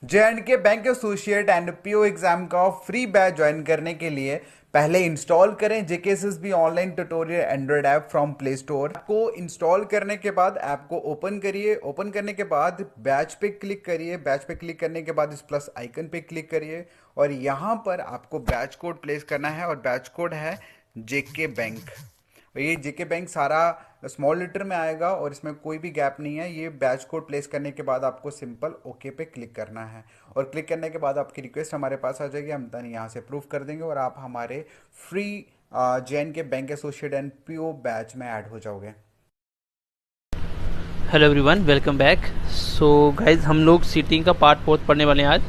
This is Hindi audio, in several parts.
J&K bank associate and PO exam का फ्री बैच ज्वाइन करने के लिए पहले इंस्टॉल करें JKSSB online tutorial Android app from play store को इंस्टॉल करने के बाद ऐप को ओपन करिए। ओपन करने के बाद बैच पे क्लिक करिए। बैच पे क्लिक करने के बाद इस प्लस आइकन पे क्लिक करिए और यहाँ पर आपको बैच कोड प्लेस करना है और बैच कोड है जेके बैंक। ये जेके बैंक सारा स्मॉल लेटर में आएगा और इसमें कोई भी गैप नहीं है। ये बैच कोड प्लेस करने के बाद आपको सिंपल ओके पे क्लिक करना है और क्लिक करने के बाद आपकी रिक्वेस्ट हमारे पास आ जाएगी। हम देन यहाँ से अप्रूव कर देंगे और आप हमारे free J and K bank associate and PO batch में ऐड हो जाओगे। Hello everyone, welcome back. So guys, हम लोग सीटिंग का पार्ट 4 पढ़ने वाले हैं आज।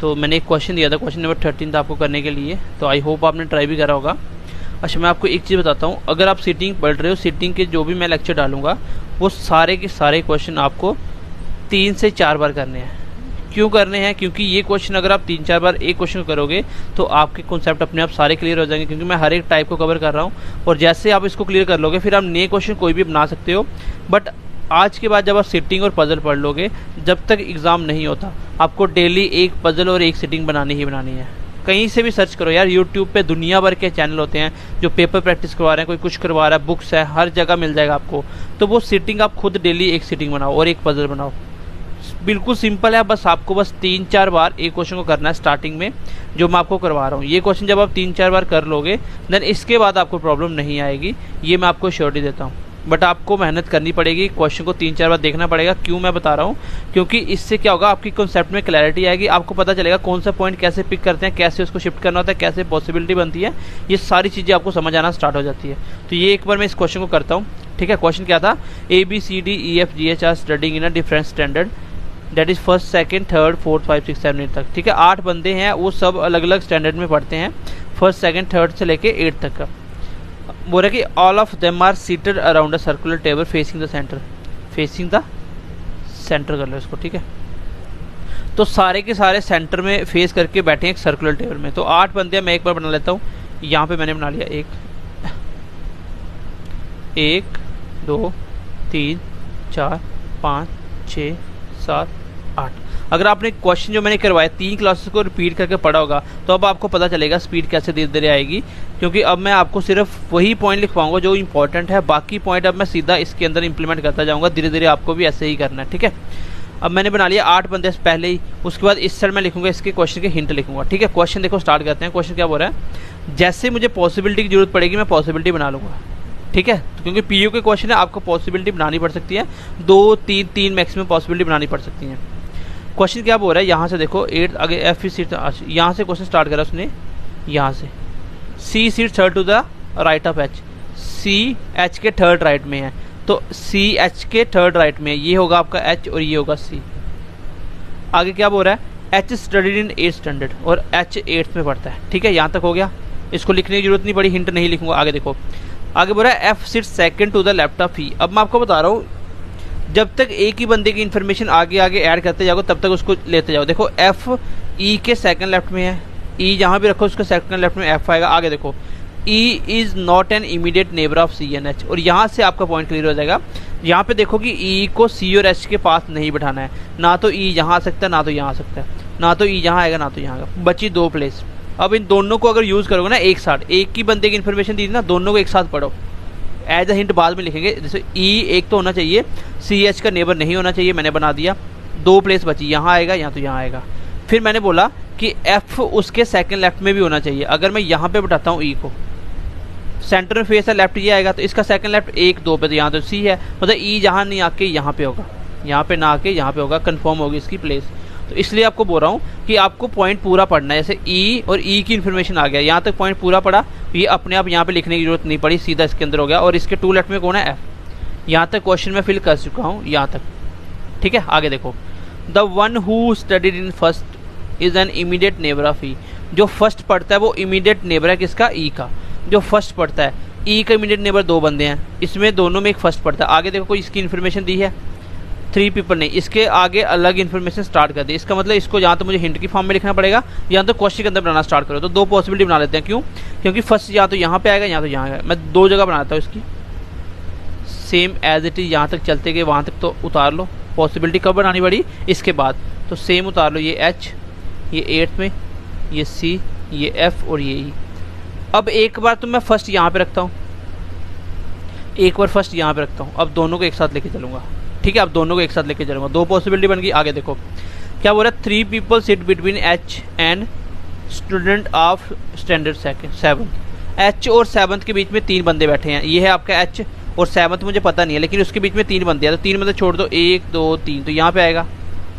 तो मैंने एक क्वेश्चन दिया था, क्वेश्चन नंबर 13 था आपको करने के लिए। तो आई होप आपने ट्राई भी करा होगा। अच्छा, मैं आपको एक चीज़ बताता हूँ, अगर आप सीटिंग पढ़ रहे हो, सीटिंग के जो भी मैं लेक्चर डालूंगा वो सारे के सारे क्वेश्चन आपको 3 से 4 बार करने हैं। क्यों करने हैं? क्योंकि ये क्वेश्चन अगर आप 3-4 बार एक क्वेश्चन करोगे तो आपके कॉन्सेप्ट अपने आप सारे क्लियर हो जाएंगे, क्योंकि मैं हर एक टाइप को कवर कर रहा हूँ। और जैसे आप इसको क्लियर कर लोगे फिर आप नए क्वेश्चन कोई भी बना सकते हो। बट आज के बाद जब आप सिटिंग और पजल पढ़ लोगे, जब तक एग्ज़ाम नहीं होता, आपको डेली एक पजल और एक सिटिंग बनानी ही बनानी है। कहीं से भी सर्च करो यार, यूट्यूब पे दुनिया भर के चैनल होते हैं जो पेपर प्रैक्टिस करवा रहे हैं, कोई कुछ करवा रहा है, बुक्स है, हर जगह मिल जाएगा आपको। तो वो सिटिंग आप खुद डेली एक सिटिंग बनाओ और एक पजल बनाओ। बिल्कुल सिंपल है, बस आपको 3-4 बार एक क्वेश्चन को करना है स्टार्टिंग में, जो मैं आपको करवा रहा हूँ। ये क्वेश्चन जब आप 3-4 बार कर लोगे देन इसके बाद आपको प्रॉब्लम नहीं आएगी, ये मैं आपको श्योरिटी देता हूँ। बट आपको मेहनत करनी पड़ेगी, क्वेश्चन को 3-4 बार देखना पड़ेगा। क्यों मैं बता रहा हूँ? क्योंकि इससे क्या होगा, आपकी कॉन्सेप्ट में क्लैरिटी आएगी, आपको पता चलेगा कौन सा पॉइंट कैसे पिक करते हैं, कैसे उसको शिफ्ट करना होता है, कैसे पॉसिबिलिटी बनती है। ये सारी चीज़ें आपको समझ आना स्टार्ट हो जाती है। तो ये एक बार मैं इस क्वेश्चन को करता हूँ, ठीक है। क्वेश्चन क्या था? ABCDEFGH are studying in a different standard, that is 1st, 2nd, 3rd, 4th, 5th, 6th, 7th, 8th तक, ठीक है। 8 बंदे हैं, वो सब अलग अलग स्टैंडर्ड में पढ़ते हैं, 1st, 2nd, 3rd से लेके 8th तक का। बोल रहा है कि all of them are seated around a circular table facing the centre. Facing the centre कर लो इसको, ठीक है। तो सारे के सारे सेंटर में फेस करके बैठे हैं एक सर्कुलर टेबल में। तो 8 बंदे हैं, मैं एक बार बना लेता हूँ। यहाँ पे मैंने बना लिया 1 2 3 4 5 6 7 8। अगर आपने क्वेश्चन जो मैंने करवाया 3 क्लासेस को रिपीट करके पढ़ा होगा तो अब आपको पता चलेगा स्पीड कैसे धीरे धीरे आएगी, क्योंकि अब मैं आपको सिर्फ वही पॉइंट लिखवाऊंगा जो इंपॉर्टेंट है। बाकी पॉइंट अब मैं सीधा इसके अंदर इंप्लीमेंट करता जाऊंगा। धीरे धीरे आपको भी ऐसे ही करना है, ठीक है। अब मैंने बना लिया 8 बंदे पहले ही। उसके बाद इस साइड में लिखूंगा इसके क्वेश्चन के हिंट लिखूंगा, ठीक है। क्वेश्चन देखो, स्टार्ट करते हैं। क्वेश्चन क्या बोल रहा है? जैसे मुझे पॉसिबिलिटी की जरूरत पड़ेगी मैं पॉसिबिलिटी बना लूंगा, ठीक है। तो क्योंकि पीयू के क्वेश्चन है, आपको पॉसिबिलिटी बनानी पड़ सकती है, 2-3 मैक्सिमम पॉसिबिलिटी बनानी पड़ सकती है। क्वेश्चन क्या बोल रहा है? यहाँ से देखो 8 आगे एफ सीट, यहाँ से क्वेश्चन स्टार्ट करा उसने, यहाँ से C seat third to the right of H. C H के थर्ड राइट में है, तो सी एच के थर्ड राइट में है, ये होगा आपका एच और ये होगा सी। आगे क्या बोल रहा है? H studied in 8th standard और एच 8th में पढ़ता है, ठीक है। यहाँ तक हो गया, इसको लिखने की जरूरत नहीं पड़ी, हिंट नहीं लिखूंगा। आगे देखो, आगे बोल रहा है F seat second to the left of E. अब मैं आपको बता रहा हूँ, जब तक एक ही बंदे की इन्फॉर्मेशन आगे आगे ऐड करते जाओ तब तक उसको लेते जाओ। देखो एफ ई के सेकंड लेफ्ट में है, ई जहाँ भी रखो उसका सेकंड लेफ्ट में एफ आएगा। आगे देखो, E is not an immediate neighbour of C and H, और यहाँ से आपका पॉइंट क्लियर हो जाएगा। यहाँ पे देखो कि ई को सी और एच के पास नहीं बैठाना है, ना तो ई यहाँ आ सकता है ना तो यहाँ आ सकता है, ना तो ई यहाँ आएगा ना तो यहाँ आएगा, बची 2 प्लेस। अब इन दोनों को अगर यूज़ करोगे ना एक साथ, एक ही बंदे की इन्फॉर्मेशन दी ना, दोनों को एक साथ पढ़ो। एज अ हिंट बाद में लिखेंगे। जैसे ई एक तो होना चाहिए, सी एच का नेबर नहीं होना चाहिए, मैंने बना दिया। 2 प्लेस बची, यहाँ आएगा यहाँ तो यहाँ आएगा। फिर मैंने बोला कि एफ उसके सेकंड लेफ्ट में भी होना चाहिए। अगर मैं यहाँ पे बैठाता हूँ ई को, सेंटर में फेस है, लेफ्ट ये आएगा, तो इसका सेकंड लेफ्ट 1-2 पे, तो यहाँ तो सी है, मतलब ई जहाँ नहीं आके यहाँ पे होगा, यहाँ पे ना आके यहाँ पे होगा, कन्फर्म होगी इसकी प्लेस। तो इसलिए आपको बोल रहा हूँ कि आपको पॉइंट पूरा पढ़ना है। जैसे ई और ई की इन्फॉर्मेशन आ गया, यहाँ तक पॉइंट पूरा पड़ा, ये अपने आप यहाँ पे लिखने की जरूरत नहीं पड़ी, सीधा इसके अंदर हो गया। और इसके 2 लेफ्ट में कौन है? एफ। यहाँ तक क्वेश्चन में फिल कर चुका हूँ, यहाँ तक, ठीक है। आगे देखो, the one who studied in first is an immediate neighbour of E. जो फर्स्ट पढ़ता है वो इमीडिएट नेबर है किसका? ई का। जो फर्स्ट पढ़ता है, ई का इमीडिएट नेबर 2 बंदे हैं, इसमें दोनों में एक फर्स्ट पढ़ता है। आगे देखो, कोई इसकी इन्फॉर्मेशन दी है, 3 पीपल नहीं, इसके आगे अलग इन्फॉर्मेशन स्टार्ट कर दी। इसका मतलब इसको यहाँ तो मुझे हिंट की फॉर्म में लिखना पड़ेगा, या तो क्वेश्चन के अंदर बनाना स्टार्ट करो। तो 2 पॉसिबिलिटी बना लेते हैं। क्यों? क्योंकि फर्स्ट या तो यहाँ पे आएगा या तो यहाँ आएगा। मैं 2 जगह बनाता हूँ इसकी, सेम एज इट इज, यहाँ तक चलते गए वहाँ तक तो उतार लो। पॉसिबिलिटी कब बनानी पड़ी? इसके बाद। तो सेम उतार लो, ये एच, ये 8th में, ये सी, ये एफ और ये ई। अब एक बार तो मैं फर्स्ट यहाँ पे रखता हूँ, एक बार फर्स्ट यहाँ पे रखता हूँ, अब दोनों को एक साथ लेके चलूँगा। ठीक है, अब दोनों को एक साथ लेके चलूँगा, दो पॉसिबिलिटी बन गई। आगे देखो क्या बोल रहा है, 3 people sit between H and student of standard 7। H और 7th के बीच में 3 बंदे बैठे हैं। ये है आपका एच और 7th मुझे पता नहीं है, लेकिन उसके बीच में 3 बंदे हैं, तो 3 बंदे छोड़ दो, 1 2 3, तो यहाँ पे आएगा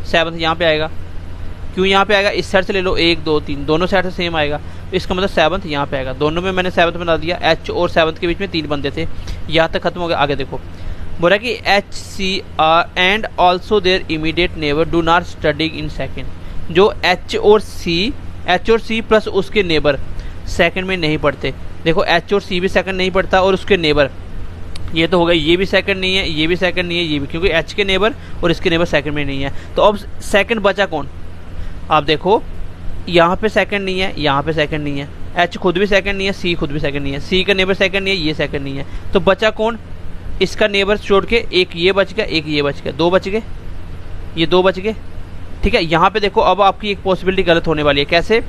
7th, यहाँ पे आएगा। क्यों यहाँ पे आएगा, इस साइड से ले लो, 1 2 3, दोनों साइड से सेम आएगा, तो इसका मतलब 7th यहाँ पे आएगा। दोनों में मैंने 7th बना दिया, एच और 7th के बीच में 3 बंदे थे, यहाँ तक खत्म हो गया। आगे देखो बोला कि H C are and also their immediate neighbour do not studying in second. जो एच और सी प्लस उसके नेबर सेकंड में नहीं पढ़ते। देखो एच और सी भी सेकंड नहीं पढ़ता और उसके नेबर, ये तो हो गया, ये भी सेकंड नहीं है, ये भी सेकंड नहीं है, ये भी, क्योंकि एच के नेबर और इसके नेबर सेकंड में नहीं है। तो अब सेकंड बचा कौन, आप देखो यहाँ पे सेकंड नहीं है, यहाँ पे सेकंड नहीं है, एच खुद भी सेकंड नहीं है, सी खुद भी सेकंड नहीं है, सी का नेबर सेकंड नहीं है, ये सेकंड नहीं है, तो बचा कौन, इसका नेबर छोड़ के एक ये बच गया, एक ये बच गया, 2 बच गए, ये 2 बच गए। ठीक है, यहाँ पे देखो अब आपकी एक पॉसिबिलिटी गलत होने वाली है। कैसे,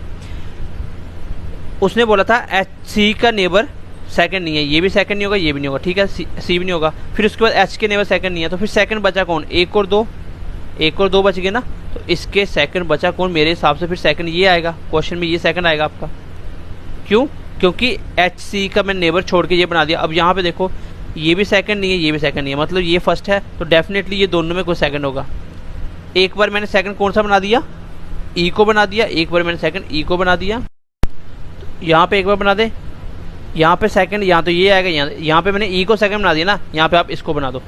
उसने बोला था एच सी का नेबर सेकंड नहीं है, ये भी सेकंड नहीं होगा, ये भी नहीं होगा, ठीक है, सी भी नहीं होगा, फिर उसके बाद एच के नेबर सेकंड नहीं है, तो फिर सेकंड बचा कौन, 1 और 2, 1 और 2 बच गए ना, तो इसके सेकंड बचा कौन, मेरे हिसाब से फिर सेकंड ये आएगा, क्वेश्चन में ये सेकंड आएगा आपका। क्यों, क्योंकि एच सी का मैं नेबर छोड़ के ये बना दिया। अब यहाँ पे देखो ये भी सेकंड नहीं है, ये भी सेकंड नहीं है, मतलब ये फर्स्ट है, तो डेफिनेटली ये दोनों में कोई सेकंड होगा। एक बार मैंने सेकंड कौन सा बना दिया, ई को बना दिया, एक बार मैंने सेकंड ई को बना दिया, यहाँ पे एक बार बना दे, यहाँ पे सेकंड, यहाँ तो ये आएगा, यहाँ पे मैंने ई को सेकंड बना दिया ना, यहाँ पे आप इसको बना दो,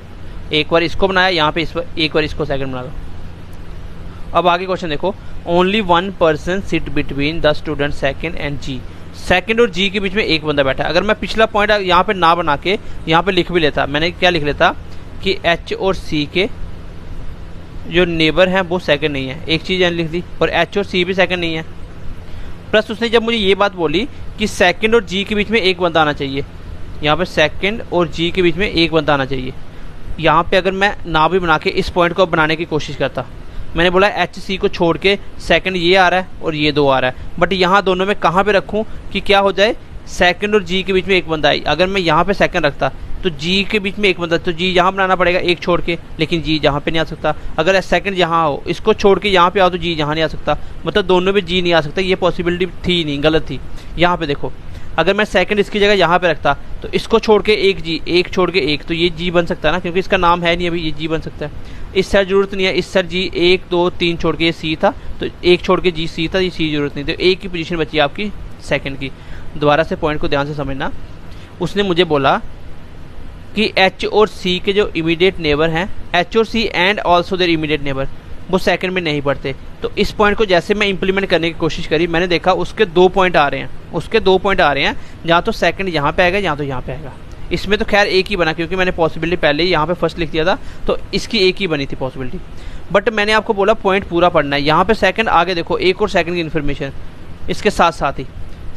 एक बार इसको बनाया, यहाँ पे एक बार इसको सेकंड बना दो। अब आगे क्वेश्चन देखो, only 1 person sit between the student second and G. Second और जी के बीच में एक बंदा बैठा है। अगर मैं पिछला पॉइंट यहाँ पे ना बना के यहाँ पे लिख भी लेता, मैंने क्या लिख लेता कि एच और सी के जो नेबर हैं वो सेकंड नहीं है, एक चीज़ लिख दी, और एच और सी भी सेकंड नहीं है। प्लस उसने जब मुझे ये बात बोली कि सेकंड और जी के बीच में एक बंदा आना चाहिए, यहाँ पे सेकंड और जी के बीच में एक बंदा आना चाहिए। यहाँ पे अगर मैं ना भी बना के इस पॉइंट को बनाने की कोशिश करता, मैंने बोला एच सी को छोड़ के सेकंड ये आ रहा है और ये 2 आ रहा है, बट यहाँ दोनों में कहाँ पे रखूँ कि क्या हो जाए, सेकंड और जी के बीच में एक बंदा आई। अगर मैं यहाँ पे सेकंड रखता तो जी के बीच में एक बंदा, तो जी यहाँ बनाना पड़ेगा एक छोड़ के, लेकिन जी यहाँ पे नहीं आ सकता। अगर सेकंड यहाँ हो, इसको छोड़ के यहाँ पे आओ तो जी यहाँ नहीं आ सकता, मतलब दोनों में जी नहीं आ सकता। ये पॉसिबिलिटी थी नहीं, गलत थी। यहाँ पे देखो, अगर मैं सेकंड इसकी जगह यहाँ पे रखता तो इसको छोड़ के एक जी, एक छोड़ के एक, तो ये जी बन सकता है ना, क्योंकि इसका नाम है नहीं अभी, ये जी बन सकता है। इस साइड जरूरत नहीं है, इस साइड जी 1 2 3 छोड़ के ये सी था, तो एक छोड़ के जी सी था, ये सी जरूरत नहीं, तो एक की पोजीशन बची आपकी सेकंड की। दोबारा से पॉइंट को ध्यान से समझना, उसने मुझे बोला कि एच और सी के जो इमीडिएट नेबर हैं, एच और C and also their immediate neighbour, वो सेकंड में नहीं पढ़ते। तो इस पॉइंट को जैसे मैं इंप्लीमेंट करने की कोशिश करी, मैंने देखा उसके 2 पॉइंट आ रहे हैं, उसके 2 पॉइंट आ रहे हैं, जहाँ तो सेकंड यहाँ पे आएगा, यहाँ तो यहाँ पे आएगा। इसमें तो खैर एक ही बना, क्योंकि मैंने पॉसिबिलिटी पहले ही यहाँ पे फर्स्ट लिख दिया था, तो इसकी एक ही बनी थी पॉसिबिलिटी। बट मैंने आपको बोला पॉइंट पूरा पढ़ना है। यहाँ पे सेकंड, आगे देखो एक और सेकंड की इन्फॉर्मेशन, इसके साथ साथ ही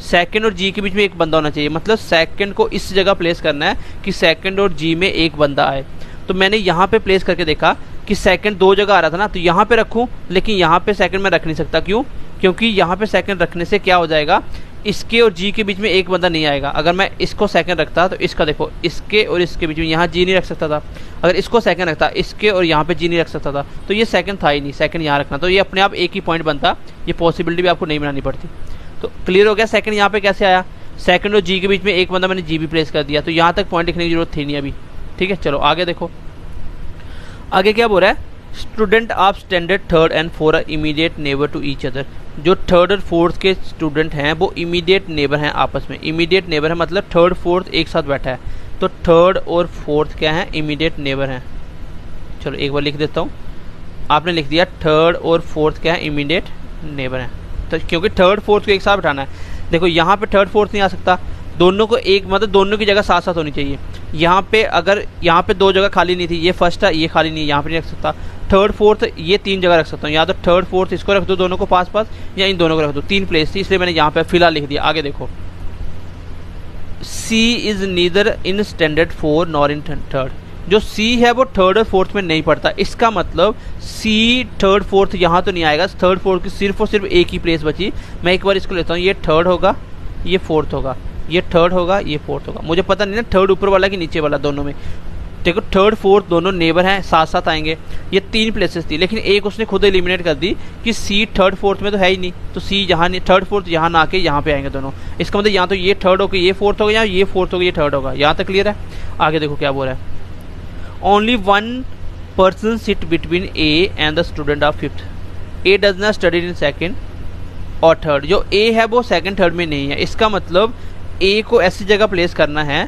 सेकंड और जी के बीच में एक बंदा होना चाहिए, मतलब सेकंड को इस जगह प्लेस करना है कि सेकंड और जी में एक बंदा आए। तो मैंने यहाँ पे प्लेस करके देखा कि सेकंड 2 जगह आ रहा था ना, तो यहाँ पे रखूँ, लेकिन यहाँ पे सेकंड में रख नहीं सकता। क्यों, क्योंकि यहाँ पे सेकंड रखने से क्या हो जाएगा, इसके और जी के बीच में एक बंदा नहीं आएगा। अगर मैं इसको सेकंड रखता तो इसका देखो, इसके और इसके बीच में यहाँ जी नहीं रख सकता था। अगर इसको सेकंड रखता, इसके और यहाँ पे जी नहीं रख सकता था, तो ये सेकंड था ही नहीं, सेकंड यहाँ रखना, तो ये अपने आप एक ही पॉइंट बनता। ये पॉसिबिलिटी भी आपको नहीं बनानी पड़ती। तो क्लियर हो गया सेकंड यहाँ पे कैसे आया, सेकंड और जी के बीच में एक बंदा मैंने जी भी प्लेस कर दिया, तो यहाँ तक पॉइंट लिखने की जरूरत थी नहीं अभी। ठीक है, चलो आगे देखो, आगे क्या बोल रहा है, student of standard 3rd and 4 are immediate neighbour to each other. जो 3rd और 4th के स्टूडेंट हैं वो इमीडिएट नेबर हैं आपस में। इमीडिएट नेबर है मतलब 3rd 4th एक साथ बैठा है, तो 3rd और 4th क्या है, इमीडिएट नेबर हैं। चलो एक बार लिख देता हूँ, आपने लिख दिया 3rd और 4th क्या है, इमीडिएट नेबर हैं। तो क्योंकि 3rd 4th को एक साथ बैठाना है, देखो यहाँ पे 3rd 4th नहीं आ सकता, दोनों को एक, मतलब दोनों की जगह साथ साथ होनी चाहिए। यहाँ पे अगर यहाँ पे 2 जगह खाली नहीं थी, ये फर्स्ट है, ये खाली नहीं है, यहाँ पे नहीं रख सकता। 3rd 4th ये 3 जगह रख सकता हूँ, या तो 3rd 4th इसको रख दो दोनों को पास पास, या इन दोनों को रख दो। 3 प्लेस थी, इसलिए मैंने यहाँ पे फिलहाल लिख दिया। आगे देखो, C is neither in standard 4 nor in 3rd। जो सी है वो थर्ड और फोर्थ में नहीं पड़ता। इसका मतलब सी थर्ड फोर्थ यहाँ तो नहीं आएगा, थर्ड फोर्थ की सिर्फ और सिर्फ एक ही प्लेस बची। मैं एक बार इसको लेता हूँ, ये थर्ड होगा, ये फोर्थ होगा, ये थर्ड होगा, ये फोर्थ होगा। मुझे पता नहीं ना थर्ड ऊपर वाला कि नीचे वाला, दोनों में। देखो थर्ड फोर्थ दोनों नेबर हैं, साथ साथ आएंगे। ये 3 प्लेसेस थी, लेकिन एक उसने खुद एलिमिनेट कर दी कि सी थर्ड फोर्थ में तो है ही नहीं, तो सी यहाँ नहीं, थर्ड फोर्थ यहाँ ना आके यहाँ पे आएंगे दोनों। इसका मतलब यहाँ तो ये थर्ड होगा, ये फोर्थ होगा, या ये फोर्थ होगा, ये थर्ड होगा। यहाँ तक क्लियर है? आगे देखो क्या बोल रहा है। Only one person sit between A and the student of fifth. A does not study in second और थर्ड। जो ए है वो सेकेंड थर्ड में नहीं है। इसका मतलब ए को ऐसी जगह प्लेस करना है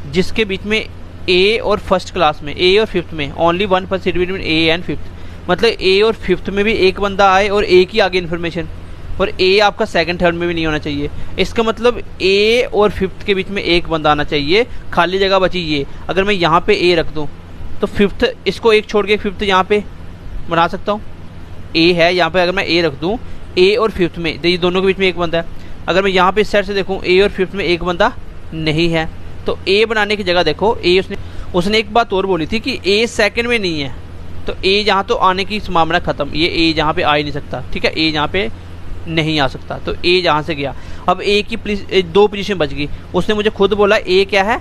जिसके बीच में ए और फर्स्ट क्लास में, ए और फिफ्थ में, only one person sit between A and fifth. मतलब ए और फिफ्थ में भी एक बंदा आए और ए की आगे इन्फॉर्मेशन, और ए आपका सेकंड थर्ड में भी नहीं होना चाहिए। इसका मतलब ए और फिफ्थ के बीच में एक बंदा आना चाहिए, खाली जगह बची ये। अगर मैं यहाँ पे ए रख दूँ तो फिफ्थ, इसको एक छोड़ के फिफ्थ यहाँ पे बना सकता हूँ। ए है यहाँ पे, अगर मैं ए रख दूँ, ए और फिफ्थ में, ये दोनों के बीच में एक बंदा है। अगर मैं यहाँ पे इस साइड से देखूँ, ए और फिफ्थ में एक बंदा नहीं है, तो ए बनाने की जगह देखो, ए उसने एक बात और बोली थी कि ए सेकंड में नहीं है, तो ए यहाँ तो आने की संभावना खत्म। ये ए यहाँ पे आ ही नहीं सकता, ठीक है, ए यहाँ पे नहीं आ सकता, तो ए यहाँ से गया। अब ए की 2 पोजीशन बच गई। उसने मुझे खुद बोला ए क्या है,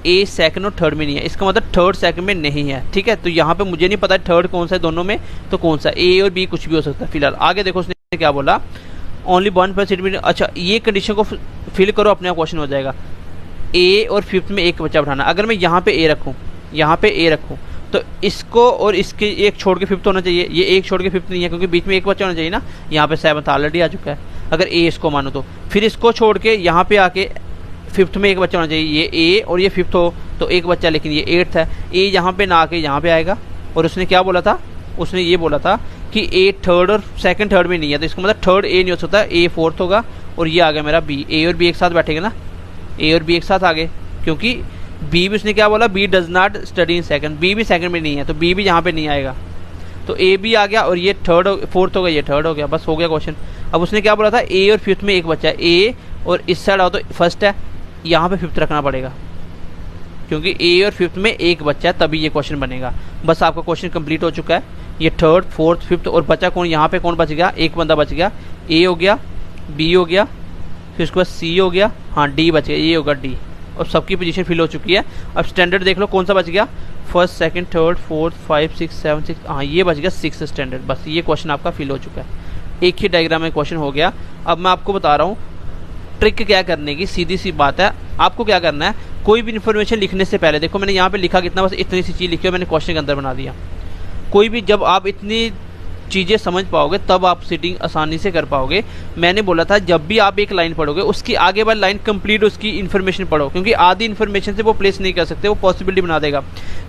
ए सेकंड और थर्ड में नहीं है। इसका मतलब थर्ड सेकंड में नहीं है, ठीक है। तो यहाँ पे मुझे नहीं पता थर्ड कौन सा है दोनों में, तो कौन सा, ए और बी कुछ भी हो सकता है फिलहाल। आगे देखो उसने क्या बोला, ओनली वन पर्सन। अच्छा, ये कंडीशन को फिल करो, अपने आप क्वेश्चन हो जाएगा। ए और फिफ्थ में एक बच्चा बैठाना। अगर मैं यहाँ पे ए रखूँ, यहाँ पे ए रखूँ, तो इसको और इसके एक छोड़ के फिफ्थ होना चाहिए। ये एक छोड़ के फिफ्थ नहीं है, क्योंकि बीच में एक बच्चा होना चाहिए ना। यहाँ पे सेवंथ ऑलरेडी आ चुका है, अगर ए इसको मानो तो। फिर इसको छोड़ के यहाँ पे आके फिफ्थ में एक बच्चा होना चाहिए। ये ए और ये फिफ्थ हो तो एक बच्चा, लेकिन ये एट्थ है। ए यहाँ पे ना आके यहाँ पे आएगा। और उसने क्या बोला था, उसने ये बोला था कि ए थर्ड और सेकंड थर्ड में नहीं है, तो इसका मतलब थर्ड ए नहीं हो सकता, ए फोर्थ होगा। और ये आ गया मेरा बी। ए और बी एक साथ बैठेंगे ना, ए और बी एक साथ आ गए, क्योंकि बी भी उसने क्या बोला, B does not study in second. B भी सेकंड में नहीं है, तो बी भी यहाँ पे नहीं आएगा। तो ए भी आ गया, और ये थर्ड फोर्थ हो गया, ये थर्ड हो गया, बस हो गया क्वेश्चन। अब उसने क्या बोला था, ए और फिफ्थ में एक बच्चा है। ए और इस साइड आओ तो फर्स्ट है, यहाँ पे फिफ्थ रखना पड़ेगा, क्योंकि ए और फिफ्थ में एक बच्चा है, तभी ये क्वेश्चन बनेगा। बस आपका क्वेश्चन कंप्लीट हो चुका है। ये थर्ड फोर्थ फिफ्थ, और बचा कौन, यहाँ पे कौन बच गया, एक बंदा बच गया। ए हो गया, बी हो गया, फिर उसके बाद सी हो गया, हाँ डी बच गया, ये होगा डी। और सबकी पोजीशन फिल हो चुकी है। अब स्टैंडर्ड देख लो कौन सा बच गया, फर्स्ट सेकंड थर्ड फोर्थ 5 6 7 6, हाँ ये बच गया 6 स्टैंडर्ड। बस ये क्वेश्चन आपका फिल हो चुका है, एक ही डायग्राम में क्वेश्चन हो गया। अब मैं आपको बता रहा हूँ ट्रिक क्या करने की, सीधी सी बात है। आपको क्या करना है, कोई भी इन्फॉर्मेशन लिखने से पहले, देखो मैंने यहाँ पे लिखा कितना, बस इतनी सी चीज़ लिखी है, मैंने क्वेश्चन के अंदर बना दिया। कोई भी, जब आप इतनी चीज़ें समझ पाओगे तब आप सीटिंग आसानी से कर पाओगे। मैंने बोला था जब भी आप एक लाइन पढ़ोगे उसकी आगे वाली लाइन कंप्लीट उसकी इन्फॉर्मेशन पढ़ो, क्योंकि आधी इन्फॉर्मेशन से वो प्लेस नहीं कर सकते, वो पॉसिबिलिटी बना देगा।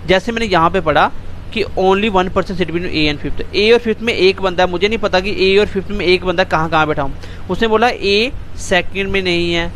जैसे मैंने यहाँ पे पढ़ा कि only one person sit between A and fifth. A और फिफ्थ में एक बंदा है, मुझे नहीं पता कि ए और फिफ्थ में एक बंदा कहाँ कहाँ बैठा हूँ। उसने बोला ए सेकंड में नहीं है,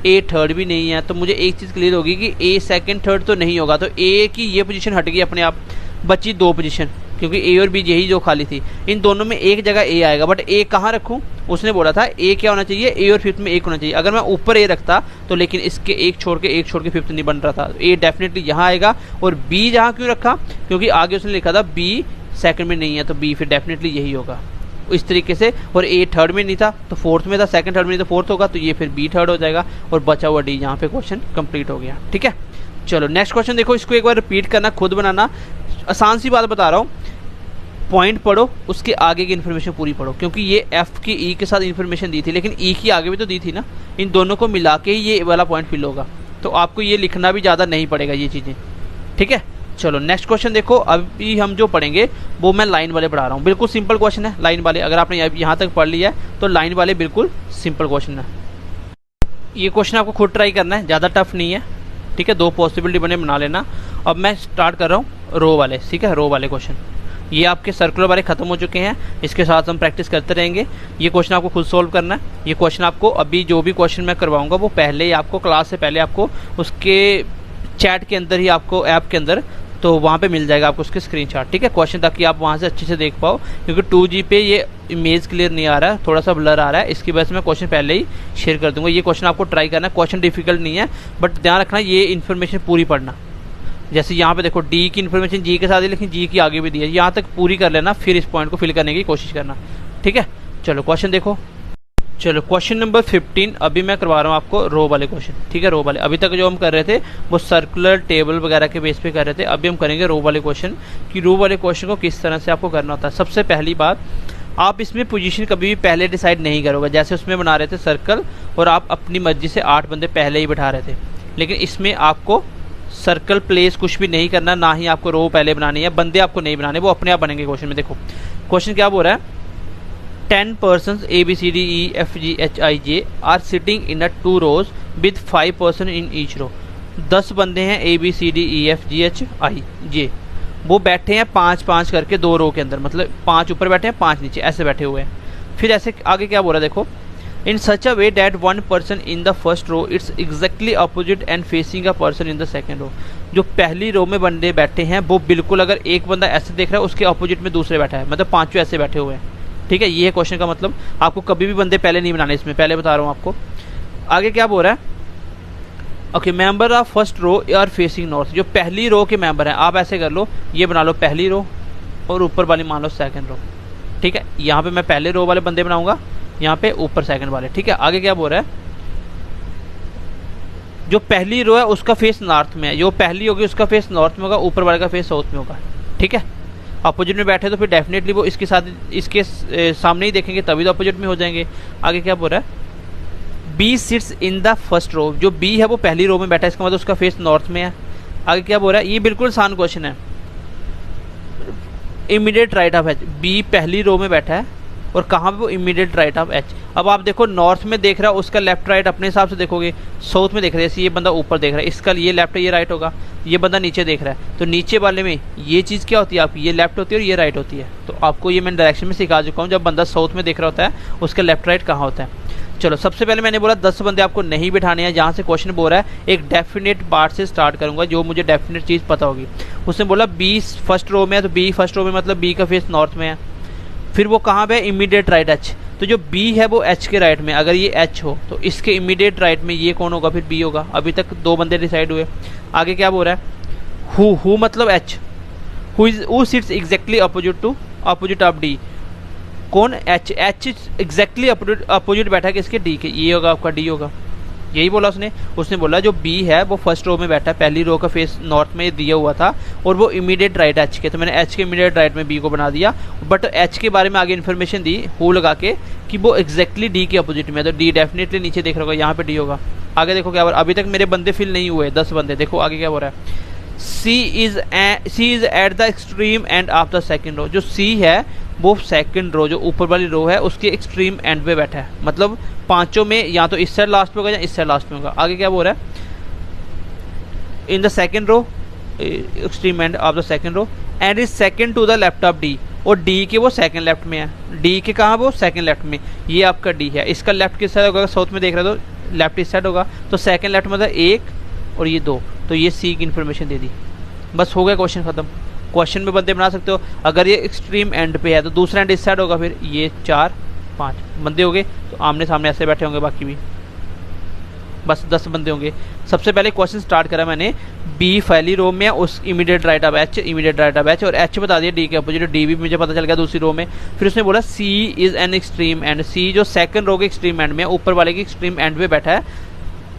ए थर्ड भी नहीं है, तो मुझे एक चीज़ क्लियर होगी कि ए सेकंड थर्ड तो नहीं होगा। तो ए की ये पोजीशन हट गई अपने आप, बची 2 पोजीशन, क्योंकि ए और बी यही जो खाली थी। इन दोनों में एक जगह ए आएगा, बट ए कहाँ रखूँ, उसने बोला था ए क्या होना चाहिए, ए और फिफ्थ में एक होना चाहिए। अगर मैं ऊपर ए रखता तो, लेकिन इसके एक छोड़ के फिफ्थ नहीं बन रहा था, ए डेफिनेटली यहाँ आएगा। और बी यहाँ क्यों रखा, क्योंकि आगे उसने लिखा था बी सेकंड में नहीं है, तो बी फिर डेफिनेटली यही होगा इस तरीके से। और ए थर्ड में नहीं था तो फोर्थ में था, सेकंड थर्ड में नहीं तो फोर्थ होगा, तो ये फिर बी थर्ड हो जाएगा। और बचा हुआ डी, यहाँ पे क्वेश्चन कंप्लीट हो गया। ठीक है, चलो नेक्स्ट क्वेश्चन देखो, इसको एक बार रिपीट करना, खुद बनाना। आसान सी बात बता रहा हूँ, पॉइंट पढ़ो, उसके आगे की इन्फॉर्मेशन पूरी पढ़ो, क्योंकि ये एफ की ई के साथ इन्फॉर्मेशन दी थी, लेकिन ई की आगे भी तो दी थी ना। इन दोनों को मिला के ही ये वाला पॉइंट फिल होगा, तो आपको ये लिखना भी ज़्यादा नहीं पड़ेगा ये चीज़ें। ठीक है, चलो नेक्स्ट क्वेश्चन देखो। अभी हम जो पढ़ेंगे वो मैं लाइन वाले पढ़ा रहा हूँ, बिल्कुल सिंपल क्वेश्चन है लाइन वाले। अगर आपने यहाँ तक पढ़ लिया है तो लाइन वाले बिल्कुल सिंपल क्वेश्चन है। ये क्वेश्चन आपको खुद ट्राई करना है, ज़्यादा टफ नहीं है। ठीक है, 2 पॉसिबिलिटी बना लेना। अब मैं स्टार्ट कर रहा हूँ रो वाले। ठीक है, रो वाले क्वेश्चन, ये आपके सर्कुलर वाले खत्म हो चुके हैं, इसके साथ हम प्रैक्टिस करते रहेंगे। ये क्वेश्चन आपको खुद सोल्व करना है। ये क्वेश्चन आपको अभी जो भी क्वेश्चन मैं करवाऊंगा वो पहले ही आपको क्लास से पहले आपको उसके चैट के अंदर ही, आपको ऐप के अंदर, तो वहाँ पे मिल जाएगा आपको उसके स्क्रीनशॉट। ठीक है, क्वेश्चन, ताकि आप वहाँ से अच्छे से देख पाओ, क्योंकि 2G पे ये इमेज क्लियर नहीं आ रहा है, थोड़ा सा ब्लर आ रहा है, इसकी वजह से मैं क्वेश्चन पहले ही शेयर कर दूंगा। ये क्वेश्चन आपको ट्राई करना है, क्वेश्चन डिफिकल्ट नहीं है, बट ध्यान रखना ये इन्फॉर्मेशन पूरी पढ़ना, जैसे यहाँ पे देखो डी की इन्फॉर्मेशन जी के साथ है, लेकिन जी की आगे भी दी है, यहाँ तक पूरी कर लेना, फिर इस पॉइंट को फिल करने की कोशिश करना। ठीक है, चलो क्वेश्चन देखो। चलो क्वेश्चन नंबर 15 अभी मैं करवा रहा हूँ आपको रो वाले क्वेश्चन। ठीक है, रो वाले अभी तक जो हम कर रहे थे वो सर्कुलर टेबल वगैरह के बेस पे कर रहे थे, अभी हम करेंगे रो वाले क्वेश्चन कि रो वाले क्वेश्चन को किस तरह से आपको करना होता है। सबसे पहली बात, आप इसमें पोजीशन कभी भी पहले डिसाइड नहीं करोगे। जैसे उसमें बना रहे थे सर्कल और आप अपनी मर्जी से 8 बंदे पहले ही बैठा रहे थे, लेकिन इसमें आपको सर्कल प्लेस कुछ भी नहीं करना, ना ही आपको रो पहले बनानी है, बंदे आपको नहीं बनाने, वो अपने आप बनेंगे। क्वेश्चन में देखो क्वेश्चन क्या बोल रहा है, 10 persons A B C D E F G H I J are sitting in a 2 rows with 5 person in each row। 10 बंदे हैं A B C D E F G H I J, वो बैठे हैं 5-5 करके 2 रो के अंदर, मतलब 5 ऊपर बैठे हैं 5 नीचे, ऐसे बैठे हुए हैं। फिर ऐसे आगे क्या बोल रहा है देखो, in such a way that 1 person in the first row it's exactly opposite and facing a person in the second row. जो पहली रो में बंदे बैठे हैं वो बिल्कुल, अगर एक बंदा ऐसे देख रहा है उसके अपोजिट में दूसरे बैठा है, मतलब 5 ऐसे बैठे हुए हैं। ठीक है, ये है क्वेश्चन का मतलब। आपको कभी भी बंदे पहले नहीं बनाने, इसमें पहले बता रहा हूँ आपको। आगे क्या बोल रहा है, okay member of first row are facing north. जो पहली रो के मेंबर हैं, आप ऐसे कर लो, ये बना लो पहली रो और ऊपर वाली मान लो सेकंड रो। ठीक है, यहाँ पे मैं पहले रो वाले बंदे बनाऊंगा, यहाँ पे ऊपर सेकंड वाले। ठीक है, आगे क्या बोल रहा है, जो पहली रो है उसका फेस नॉर्थ में है, जो पहली होगी उसका फेस नॉर्थ में होगा, ऊपर वाले का फेस साउथ में होगा। ठीक है, अपोजिट में बैठे तो फिर डेफिनेटली वो इसके साथ इसके सामने ही देखेंगे, तभी तो अपोजिट में हो जाएंगे। आगे क्या बोल रहा है, B sits in the first row. जो बी है वो पहली रो में बैठा है, इसका मतलब उसका फेस नॉर्थ में है। आगे क्या बोल रहा है, ये बिल्कुल आसान क्वेश्चन है, immediate right of H. B पहली रो में बैठा है और कहाँ पे वो इमीडिएट राइट ऑफ एच। अब आप देखो नॉर्थ में देख रहा है, उसका लेफ्ट राइट अपने हिसाब से देखोगे। साउथ में देख रहे हैं, जैसे ये बंदा ऊपर देख रहा है, इसका ये लेफ्ट है ये राइट होगा, ये बंदा नीचे देख रहा है, तो नीचे वाले में ये चीज़ क्या होती है आपकी, ये लेफ्ट होती है और ये राइट होती है। तो आपको ये मैं डायरेक्शन में सिखा चुका हूँ, जब बंदा साउथ में देख रहा होता है उसका लेफ्ट राइट कहाँ होता है। चलो सबसे पहले मैंने बोला 10 बंदे आपको नहीं बिठाने हैं। जहाँ से क्वेश्चन बोल रहा है एक डेफिनेट पार्ट से स्टार्ट करूंगा, जो मुझे डेफिनेट चीज़ पता होगी। उसने बोला बी फर्स्ट रो में है, तो बी फर्स्ट रो में मतलब बी का फेस नॉर्थ में है। फिर वो कहाँ पे है, इमीडिएट राइट एच। तो जो बी है वो एच के राइट में, अगर ये एच हो तो इसके इमीडिएट राइट में ये कौन होगा, फिर बी होगा। अभी तक 2 बंदे डिसाइड हुए। आगे क्या बोल रहा है, हु मतलब H, who sits exactly opposite of D. कौन, एच एग्जैक्टली अपोजिट बैठा है किसके, डी के, ये होगा आपका डी होगा। यही बोला उसने बोला जो बी है वो फर्स्ट रो में बैठा है, पहली रो का फेस नॉर्थ में दिया हुआ था और वो इमीडिएट राइट एच के, तो मैंने एच के इमीडिएट राइट में बी को बना दिया। बट एच के बारे में आगे इन्फॉर्मेशन दी हु लगा के कि वो एग्जैक्टली डी के अपोजिट में है, तो डी डेफिनेटली नीचे देख रहा होगा, यहाँ पे डी होगा। आगे देखो क्या बोल रहा है, अभी तक मेरे बंदे फिल नहीं हुए 10 बंदे। देखो आगे क्या बोल रहा है, C is at the extreme end of the second row. जो सी है वो सेकंड रो, जो ऊपर वाली रो है उसके एक्सट्रीम एंड पे बैठा है, मतलब 5 में या तो इस साइड लास्ट में होगा या इस साइड लास्ट में होगा। आगे क्या बोल रहा है, in the second row extreme end of the second row and is second to the left of D. और डी के वो सेकंड लेफ्ट में है, डी के कहाँ वो सेकंड लेफ्ट में, ये आपका डी है। इसका लेफ्ट किस साइड होगा, साउथ में देख रहे हो तो लेफ्ट इस साइड होगा, तो सेकंड लेफ्ट मतलब 1 और ये 2, तो ये सी की इन्फॉर्मेशन दे दी। बस हो गया क्वेश्चन खत्म। क्वेश्चन में बंदे बना सकते हो, अगर ये एक्सट्रीम एंड पे है तो दूसरा एंड इस साइड होगा, फिर ये 4-5 बंदे हो गए, तो आमने सामने ऐसे बैठे होंगे बाकी भी, बस 10 बंदे होंगे। सबसे पहले क्वेश्चन स्टार्ट करा मैंने, बी पहली रो में है, उस immediate right of H, immediate right of H, और एच बता दिया डी के अपोजिट, डी भी मुझे पता चल गया दूसरी रो में। फिर उसने बोला C is an extreme and, सी जो सेकंड रो के एक्सट्रीम एंड में, ऊपर वाले के एक्सट्रीम एंड पे बैठा है।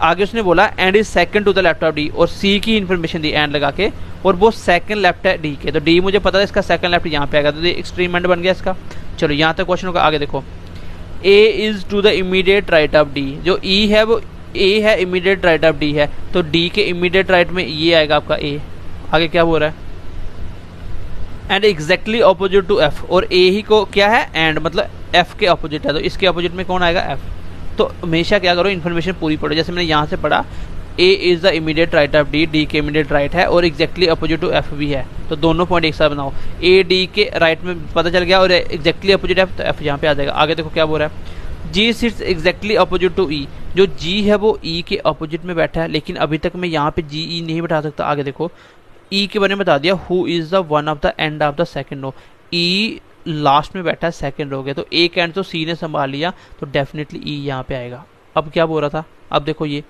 आगे उसने बोला and is second to the left of D, और सी की इन्फॉर्मेशन दी एंड लगा के, और वो सेकंड लेफ्ट है डी के, तो डी मुझे पता है इसका सेकंड लेफ्ट यहाँ पे आएगा, तो एक्सट्रीम एंड बन गया इसका। चलो यहाँ तक क्वेश्चन होगा। आगे देखो, A is to the immediate right of D. जो ई है वो ए है, इमीडिएट राइट ऑफ डी है, तो डी के इमीडिएट राइट में ये आएगा आपका ए। आगे क्या बोल रहा है, and exactly opposite to F, और ए ही को क्या है एंड, मतलब एफ के ऑपोजिट है, तो इसके ऑपोजिट में कौन आएगा, एफ। तो हमेशा क्या करो, इन्फॉर्मेशन पूरी पढ़ो। जैसे मैंने यहाँ से पढ़ा, A is the immediate right of D, D के इमीडिएट राइट है और एग्जैक्टली अपोजिट टू एफ भी है, तो दोनों पॉइंट एक साथ बनाओ। ए डी के राइट में पता चल गया और एग्जैक्टली अपोजिट एफ, तो एफ यहाँ पे आ जाएगा। आगे देखो क्या बोल रहा है, जी सिट्स एग्जैक्टली अपोजिट टू ई। जो जी है वो ई के अपोजिट में बैठा है, लेकिन अभी तक मैं यहाँ पे जी ई नहीं बैठा सकता। आगे देखो, ई के बारे में बता दिया, who is the one of the end of the second row. E last में बैठा है सेकेंड रो के, तो एक एंड तो सी ने संभाल लिया, तो डेफिनेटली ई यहाँ पे आएगा। अब क्या बोल रहा था, अब देखो ये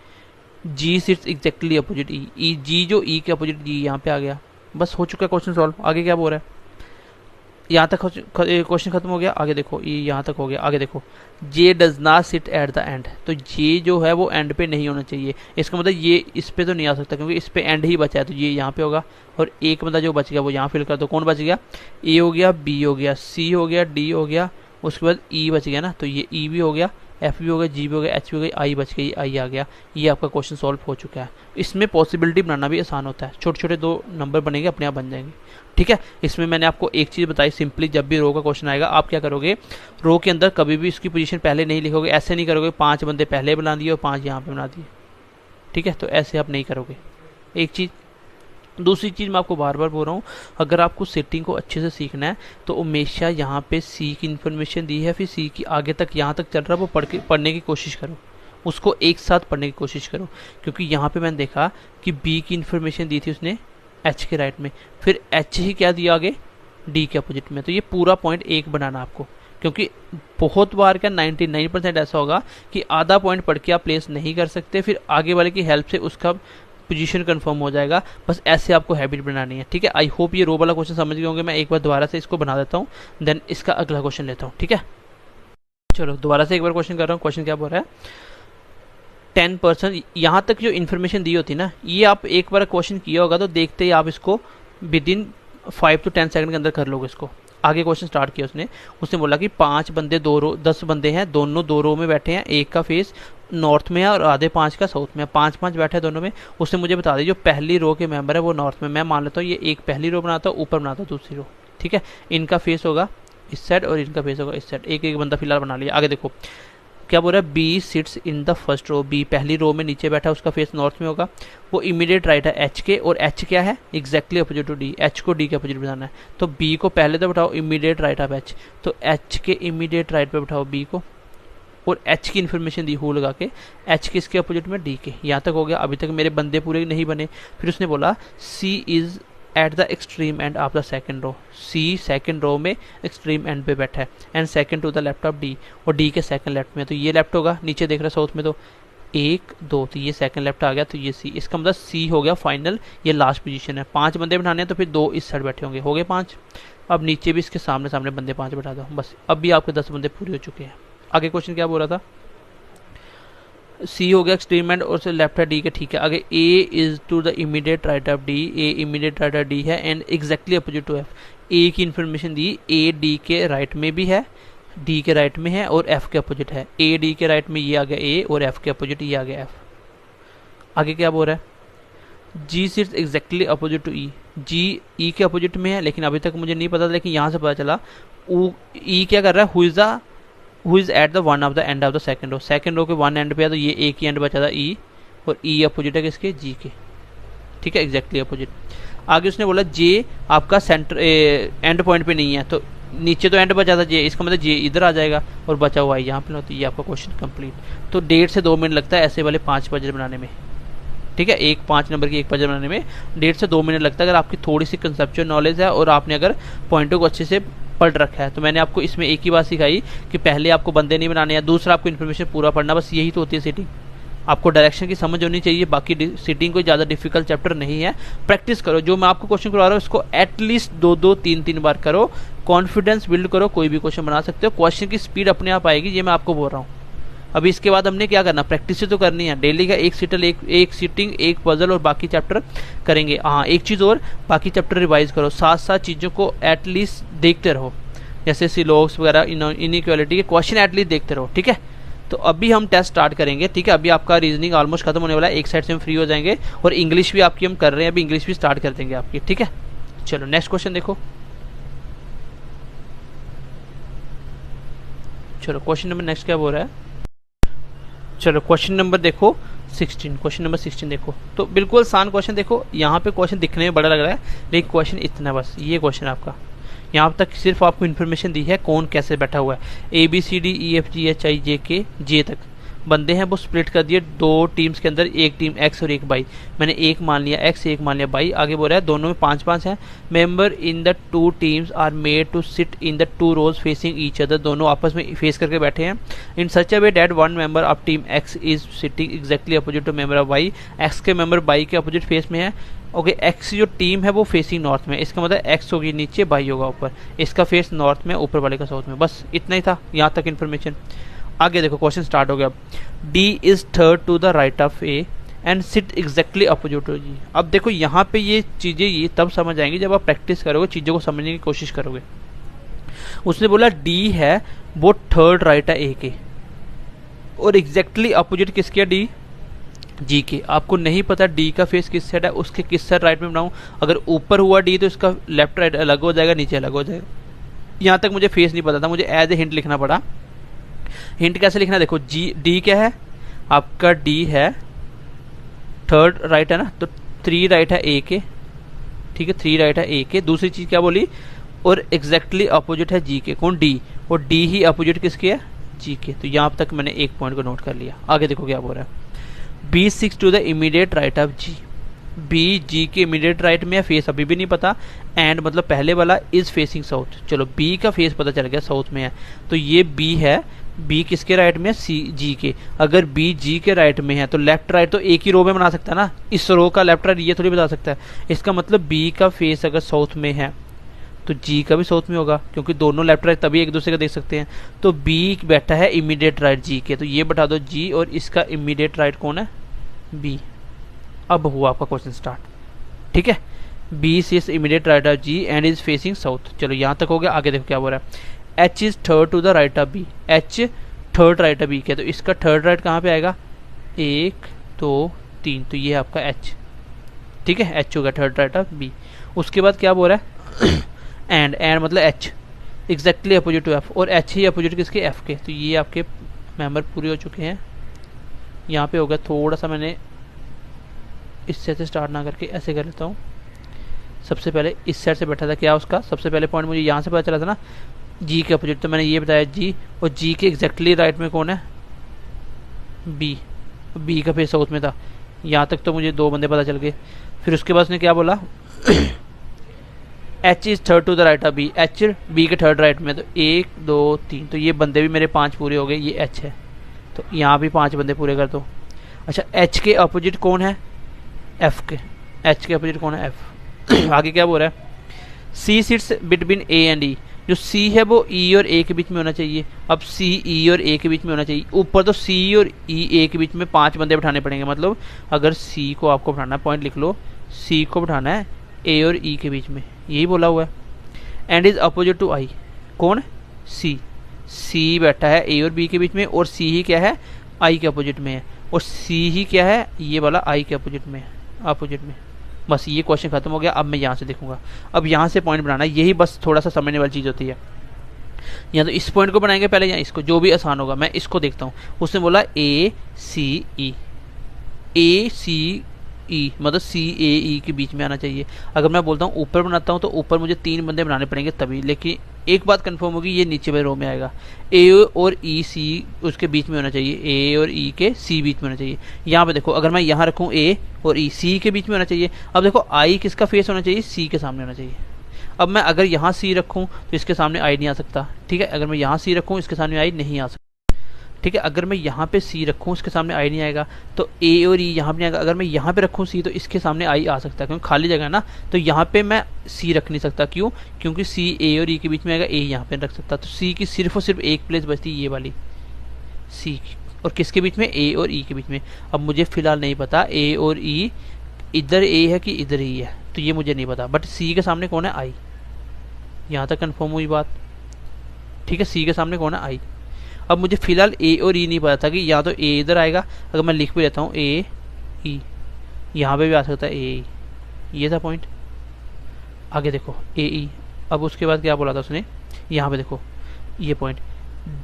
जी सिट्स एग्जैक्टली अपोजिट ई, ई जी जो ई के अपोजिट जी यहाँ पे आ गया। बस हो चुका क्वेश्चन सॉल्व। आगे क्या बोल रहा है, यहाँ तक क्वेश्चन खत्म हो गया। आगे देखो, ये यहाँ तक हो गया। आगे देखो, J does not sit at the end, तो जे जो है वो एंड पे नहीं होना चाहिए। इसका मतलब ये इस पे तो नहीं आ सकता क्योंकि इस पे एंड ही बचा है, तो ये यहाँ पे होगा। और एक बंदा जो बच गया वो यहाँ फिल कर दो। कौन बच गया, ए हो गया, बी हो गया, सी हो गया, डी हो गया, उसके बाद ई बच गया ना, तो ये ई भी हो गया, एफ भी हो गया, जी भी हो गया, एच भी हो गया, आई बच गई, आई आ गया। ये आपका क्वेश्चन सॉल्व हो चुका है। इसमें पॉसिबिलिटी बनाना भी आसान होता है, छोटे छोटे दो नंबर बनेंगे, अपने आप बन जाएंगे। ठीक है, इसमें मैंने आपको एक चीज़ बताई, सिंपली जब भी रो का क्वेश्चन आएगा आप क्या करोगे, रो के अंदर कभी भी इसकी पोजीशन पहले नहीं लिखोगे। ऐसे नहीं करोगे 5 बंदे पहले बना दिए और 5 यहाँ पे बना दिए। ठीक है, तो ऐसे आप नहीं करोगे, एक चीज़। दूसरी चीज़ मैं आपको बार बार बोल रहा हूँ, अगर आपको सेटिंग को अच्छे से सीखना है तो हमेशा यहाँ पे सी की इन्फॉर्मेशन दी है, फिर सी की आगे तक यहाँ तक चल रहा है वो पढ़ने की कोशिश करो, उसको एक साथ पढ़ने की कोशिश करो। क्योंकि यहाँ पे मैंने देखा कि बी की इन्फॉर्मेशन दी थी उसने एच के राइट में, फिर एच ही क्या दिया आगे, डी के अपोजिट में। तो ये पूरा पॉइंट एक बनाना आपको, क्योंकि बहुत बार क्या 99% ऐसा होगा कि आधा पॉइंट पढ़ के आप प्लेस नहीं कर सकते, फिर आगे वाले की हेल्प से उसका पोजीशन कंफर्म हो जाएगा। बस ऐसे आपको हैबिट बनानी है। ठीक है, आई होप ये रो वाला क्वेश्चन समझ गए होंगे। मैं एक बार दोबारा से इसको बना देता हूँ, देन इसका अगला क्वेश्चन लेता हूँ। ठीक है, चलो दोबारा से एक बार क्वेश्चन कर रहा हूँ। क्वेश्चन क्या बोल रहा है, 10% यहाँ तक जो इन्फॉर्मेशन दी होती है ना, ये आप एक बार क्वेश्चन किया होगा तो देखते ही आप इसको विद इन 5 to 10 सेकंड के अंदर कर लोगे इसको। आगे क्वेश्चन स्टार्ट किया उसने बोला कि 5 बंदे 2 रो, 10 बंदे हैं, दोनों 2 रो में बैठे हैं, एक का फेस नॉर्थ में है और आधे 5 का साउथ में है, 5-5 बैठे हैं दोनों में। उसने मुझे बता दी जो पहली रो के मेंबर है वो नॉर्थ में, मैं मान लेता हूँ ये एक पहली रो बनाता हूँ, ऊपर बनाता हूँ दूसरी रो। ठीक है, इनका फेस होगा इस साइड और इनका फेस होगा इस साइड। एक एक बंदा फिलहाल बना लिया। आगे देखो क्या बोल रहा है, B sits in the first row, B पहली रो में नीचे बैठा है, उसका फेस नॉर्थ में होगा, वो इमीडिएट राइट है एच के, और एच क्या है exactly opposite to D, H को डी के अपोजिट बनाना है। तो बी को पहले तो बैठाओ इमीडिएट राइट ऑफ एच, तो एच के इमीडिएट राइट पे बैठाओ बी को, और एच की इन्फॉर्मेशन दी हु लगा के, एच के इसके अपोजिट में डी के। यहाँ तक हो गया। अभी तक मेरे बंदे पूरे नहीं बने। फिर उसने बोला C is at the extreme end of the second row, C second row में एक्सट्रीम एंड पे बैठा है, and second to the left of D, और डी के सेकंड लेफ्ट में, तो ये लेफ्ट होगा। नीचे देख रहा है साउथ में, तो 1 2, तो ये सेकंड लेफ्ट आ गया, तो ये सी, इसका मतलब सी हो गया फाइनल, ये लास्ट पोजीशन है। 5 बंदे बैठाने हैं तो फिर 2 इस साइड बैठे होंगे, हो गए 5। अब नीचे भी इसके सामने सामने बंदे 5 बैठा दो, बस अब भी आपके 10 बंदे पूरे हो चुके हैं। आगे क्वेश्चन क्या बोल रहा था, सी हो गया एक्सट्रीम एंड और लेफ्ट है डी के। ठीक है, आगे A is to the immediate right of D, A immediate right of D है and exactly opposite to F. A की इन्फॉर्मेशन दी, ए डी के राइट में भी है, डी के राइट में है और एफ के अपोजिट है। ए डी के राइट में ये आ गया ए, और एफ के अपोजिट ये आ गया एफ। आगे क्या बोल रहा है, जी सिट्स एग्जैक्टली अपोजिट टू ई, जी ई के अपोजिट में है, लेकिन अभी तक मुझे नहीं पता था, लेकिन यहाँ से पता चला ई क्या कर रहा है, who is at the one of the end of the second row, second row के वन एंड पे है, तो ये एक ही एंड बचा था ई, और ई अपोजिट है किसके, जी के। ठीक है, एग्जैक्टली अपोजिट। आगे उसने बोला जे आपका सेंटर एंड पॉइंट पे नहीं है, तो नीचे तो एंड बचा था जे, इसका मतलब जे इधर आ जाएगा और बचा हुआ है यहाँ पे, तो ये आपका क्वेश्चन कंप्लीट। तो 1.5 से 2 मिनट लगता है ऐसे वाले 5 पजल बनाने में। ठीक है, 5 नंबर की एक पजल बनाने में 1.5 से 2 मिनट लगता है, अगर आपकी थोड़ी सी कंसेप्चुअल नॉलेज है और आपने अगर पॉइंटों को अच्छे से पढ़ रखा है। तो मैंने आपको इसमें एक ही बात सिखाई कि पहले आपको बंदे नहीं बनाने हैं, दूसरा आपको इन्फॉर्मेशन पूरा पढ़ना, बस यही तो होती है सीटिंग। आपको डायरेक्शन की समझ होनी चाहिए, बाकी सीटिंग कोई ज़्यादा डिफिकल्ट चैप्टर नहीं है। प्रैक्टिस करो, जो मैं आपको क्वेश्चन करवा रहा हूँ उसको एटलीस्ट 2-2 3-3 बार करो, कॉन्फिडेंस बिल्ड करो, कोई भी क्वेश्चन बना सकते हो। क्वेश्चन की स्पीड अपने आप आएगी, ये मैं आपको बोल रहा हूँ। अभी इसके बाद हमने क्या करना, प्रैक्टिस तो करनी है डेली का, एक सीटिंग एक पजल और बाकी चैप्टर करेंगे। हाँ, एक चीज़ और, बाकी चैप्टर रिवाइज करो, साथ साथ चीज़ों को एटलीस्ट देखते रहो, जैसे सिलोग्स वगैरह, इनइक्वालिटी के क्वेश्चन एटलीस्ट देखते रहो। ठीक है, तो अभी हम टेस्ट स्टार्ट करेंगे। ठीक है, अभी आपका रीजनिंग ऑलमोस्ट खत्म होने वाला है, एक साइड से हम फ्री हो जाएंगे, और इंग्लिश भी आपकी हम कर रहे हैं, अभी इंग्लिश भी स्टार्ट कर देंगे आपकी। ठीक है, चलो नेक्स्ट क्वेश्चन देखो। चलो क्वेश्चन नंबर नेक्स्ट क्या बोल रहा है, चलो क्वेश्चन नंबर देखो 16, क्वेश्चन नंबर 16 देखो, तो बिल्कुल आसान क्वेश्चन। देखो यहाँ पे क्वेश्चन दिखने में बड़ा लग रहा है, लेकिन क्वेश्चन इतना, बस ये क्वेश्चन आपका, यहाँ तक सिर्फ आपको इन्फॉर्मेशन दी है कौन कैसे बैठा हुआ है, ABCDEFGHIJK जे तक, बंदे हैं वो स्प्लिट कर दिए दो टीम्स के अंदर, एक टीम एक्स और एक वाई। मैंने एक मान लिया एक्स, एक मान लिया वाई। आगे बोल रहा है दोनों में 5-5 है। Member in the two teams are made to sit in the two rows facing each other, दोनों आपस में फेस करके बैठे हैं। In such a way that one member of team X is sitting exactly opposite to member of Y, X के मेंबर वाई के अपोजिट फेस में है। ओके, एक्स जो टीम है वो फेसिंग नॉर्थ में, इसका मतलब एक्स होगी नीचे, वाई होगा ऊपर, इसका फेस नॉर्थ में, ऊपर वाले का साउथ में। बस इतना ही था यहाँ तक इन्फॉर्मेशन। आगे देखो क्वेश्चन स्टार्ट हो गया। D is third to the right of A and sit exactly opposite to G. अब देखो यहाँ पे ये चीज़ें ये तब समझ आएंगी जब आप प्रैक्टिस करोगे, चीज़ों को समझने की कोशिश करोगे। उसने बोला डी है वो थर्ड राइट है ए के और एग्जैक्टली अपोजिट किसके है, डी जी के। आपको नहीं पता डी का फेस किस साइड है, उसके किस साइड राइट में बनाऊं। अगर ऊपर हुआ डी तो इसका लेफ्ट राइट अलग हो जाएगा, नीचे अलग हो जाएगा। यहाँ तक मुझे फेस नहीं पता था, मुझे एज ए हिंट लिखना पड़ा। हिंट कैसे लिखना, देखो जी डी क्या है आपका, डी है थर्ड राइट है ना, तो 3 राइट है ए के, ठीक है 3 राइट है ए के। दूसरी चीज क्या बोली, और एग्जैक्टली अपोजिट है जी के, कौन डी, और डी ही अपोजिट किसके है, जी के। तो यहाँ तक मैंने एक पॉइंट को नोट कर लिया। आगे देखो क्या बोल रहा है, B six to the immediate right of G. B G के इमीडिएट राइट में है, फेस अभी भी नहीं पता। एंड मतलब पहले वाला इज फेसिंग साउथ, चलो बी का फेस पता चल गया साउथ में है, तो ये बी है, बी किसके राइट में है, सी जी के। अगर बी जी के राइट में है तो लेफ्ट राइट तो एक ही रो में बना सकता है ना, इस रो का लेफ्ट राइट ये थोड़ी बता सकता है। इसका मतलब बी का फेस अगर साउथ में है तो जी का भी साउथ में होगा, क्योंकि दोनों लेफ्ट राइट तभी एक दूसरे का देख सकते हैं। तो बी बैठा है इमीडिएट राइट जी के, तो ये बता दो जी, और इसका इमीडिएट राइट कौन है, बी। अब हुआ आपका क्वेश्चन स्टार्ट, ठीक है। B is immediate right of G and is facing south. चलो यहाँ तक हो गया। आगे देखो क्या बोल रहा है, H is third to the right of B. H third right of B के, तो इसका थर्ड राइट कहाँ पे आएगा, 1 2 3, तो ये आपका एच, ठीक है। एच हो गया थर्ड राइट ऑफ बी। उसके बाद क्या बोल रहा है, एंड मतलब H exactly opposite to F, और एच ही अपोजिट किसके, एफ के। तो ये आपके मेंबर पूरे हो चुके हैं। यहाँ पे हो गया थोड़ा सा, मैंने इससे से स्टार्ट ना करके ऐसे कर लेता हूँ। सबसे पहले इस साइड से बैठा था, क्या उसका सबसे पहले पॉइंट मुझे यहाँ से पता चला था ना, जी के अपोजिट, तो मैंने ये बताया जी, और जी के एग्जैक्टली राइट में कौन है, बी। बी का फेस साउथ में था। यहाँ तक तो मुझे 2 बंदे पता चल गए। फिर उसके बाद उसने क्या बोला, H is third to the right of B. H B के थर्ड राइट में, तो 1 2 3, तो ये बंदे भी मेरे 5 पूरे हो गए। ये एच है, तो यहाँ भी 5 बंदे पूरे कर दो। अच्छा, एच के अपोजिट कौन है, एफ के। एच के अपोजिट कौन है, एफ। आगे क्या बोल रहा है, C sits between A and E. जो सी है वो ई और ए के बीच में होना चाहिए। अब सी ई और ए के बीच में होना चाहिए। ऊपर तो सी और ई ए के बीच में 5 बंदे बिठाने पड़ेंगे। मतलब अगर सी को आपको बिठाना है, पॉइंट लिख लो, सी को बिठाना है ए और ई के बीच में, यही बोला हुआ है। एंड इज अपोजिट टू आई, कौन, सी। सी बैठा है ए और बी के बीच में, और सी ही क्या है, आई के अपोजिट में है, और सी ही क्या है, ये वाला आई के अपोजिट में है, अपोजिट में। बस ये क्वेश्चन खत्म हो गया। अब मैं यहाँ से देखूंगा, अब यहाँ से पॉइंट बनाना, यही बस थोड़ा सा समझने वाली चीज़ होती है। या तो इस पॉइंट को बनाएंगे पहले, या इसको, जो भी आसान होगा। मैं इसको देखता हूँ। उसने बोला ए सी ई, ए सी ई मतलब सी ए ई के बीच में आना चाहिए। अगर मैं बोलता हूँ ऊपर बनाता हूँ तो ऊपर मुझे 3 बंदे बनाने पड़ेंगे तभी। लेकिन एक बात कंफर्म होगी, ये नीचे वाले रो में आएगा। ए और ई सी उसके बीच में होना चाहिए, ए और ई के सी बीच में होना चाहिए। यहाँ पे देखो, अगर मैं यहाँ रखूँ ए और ई, सी के बीच में होना चाहिए। अब देखो आई किसका फेस होना चाहिए, सी के सामने होना चाहिए। अब मैं अगर यहाँ सी रखूँ तो इसके सामने आई नहीं आ सकता, ठीक है। अगर मैं यहाँ सी रखूँ इसके सामने आई नहीं आ सकता, ठीक है। अगर मैं यहाँ पे सी रखूँ इसके सामने आई नहीं आएगा, तो ए और ई यहाँ पे नहीं आएगा। अगर मैं यहाँ पे रखूँ सी तो इसके सामने आई आ सकता है, क्योंकि खाली जगह है ना। तो यहाँ पे मैं सी रख नहीं सकता, क्यों, क्योंकि सी ए और ई के बीच में आएगा, ए यहाँ पे रख सकता। तो सी की सिर्फ और सिर्फ एक प्लेस बचती है, ये वाली सी की। और किसके बीच में, ए और ई के बीच में। अब मुझे फिलहाल नहीं पता ए और ई इधर ए है कि इधर ई है, तो ये मुझे नहीं पता। बट सी के सामने कौन है, आई। यहाँ तक कन्फर्म हुई बात, ठीक है। सी के सामने कौन है, आई। अब मुझे फिलहाल ए और ई नहीं पता था कि या तो ए इधर आएगा, अगर मैं लिख भी लेता हूँ ए ई, यहाँ पे भी आ सकता है ए ई, ये था पॉइंट। आगे देखो ए ई। अब उसके बाद क्या बोला था उसने, यहाँ पे देखो ये पॉइंट,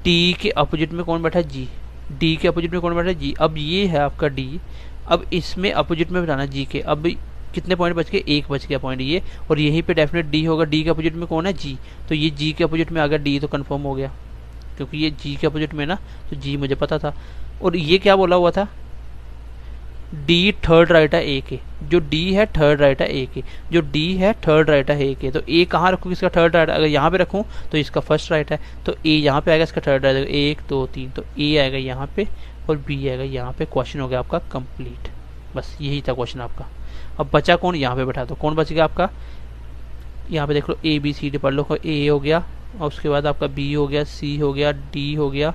डी के अपोजिट में कौन बैठा है, जी। डी के अपोजिट में कौन बैठा है, जी। अब ये है आपका डी, अब इसमें अपोजिट में बैठाना जी के। अब कितने पॉइंट बच गए, 1 बच गया पॉइंट ये, और यहीं पे डेफिनेट डी होगा। डी के अपोजिट में कौन है, जी। तो ये जी के अपोजिट में आ गया डी, तो कंफर्म हो गया। क्योंकि ये जी के अपोजिट में ना, तो जी मुझे पता था। और ये क्या बोला हुआ था, डी थर्ड राइट है ए के, जो डी है थर्ड राइट है ए के, जो डी है थर्ड राइट है ए के। तो ए कहाँ रखूँ इसका थर्ड राइट, अगर यहाँ पे रखूँ तो इसका फर्स्ट राइट है, तो ए यहाँ पे आएगा, इसका थर्ड राइट है 1 2 3, तो ए आएगा यहाँ पे और बी आएगा यहाँ पे। क्वेश्चन हो गया आपका कंप्लीट। बस यही था क्वेश्चन आपका। अब बचा कौन, यहाँ पे बैठा दो, कौन बच गया आपका, यहाँ पे देख लो ए बी सी डी पढ़ लो। ए हो गया और उसके बाद आपका बी हो गया, सी हो गया, डी हो गया,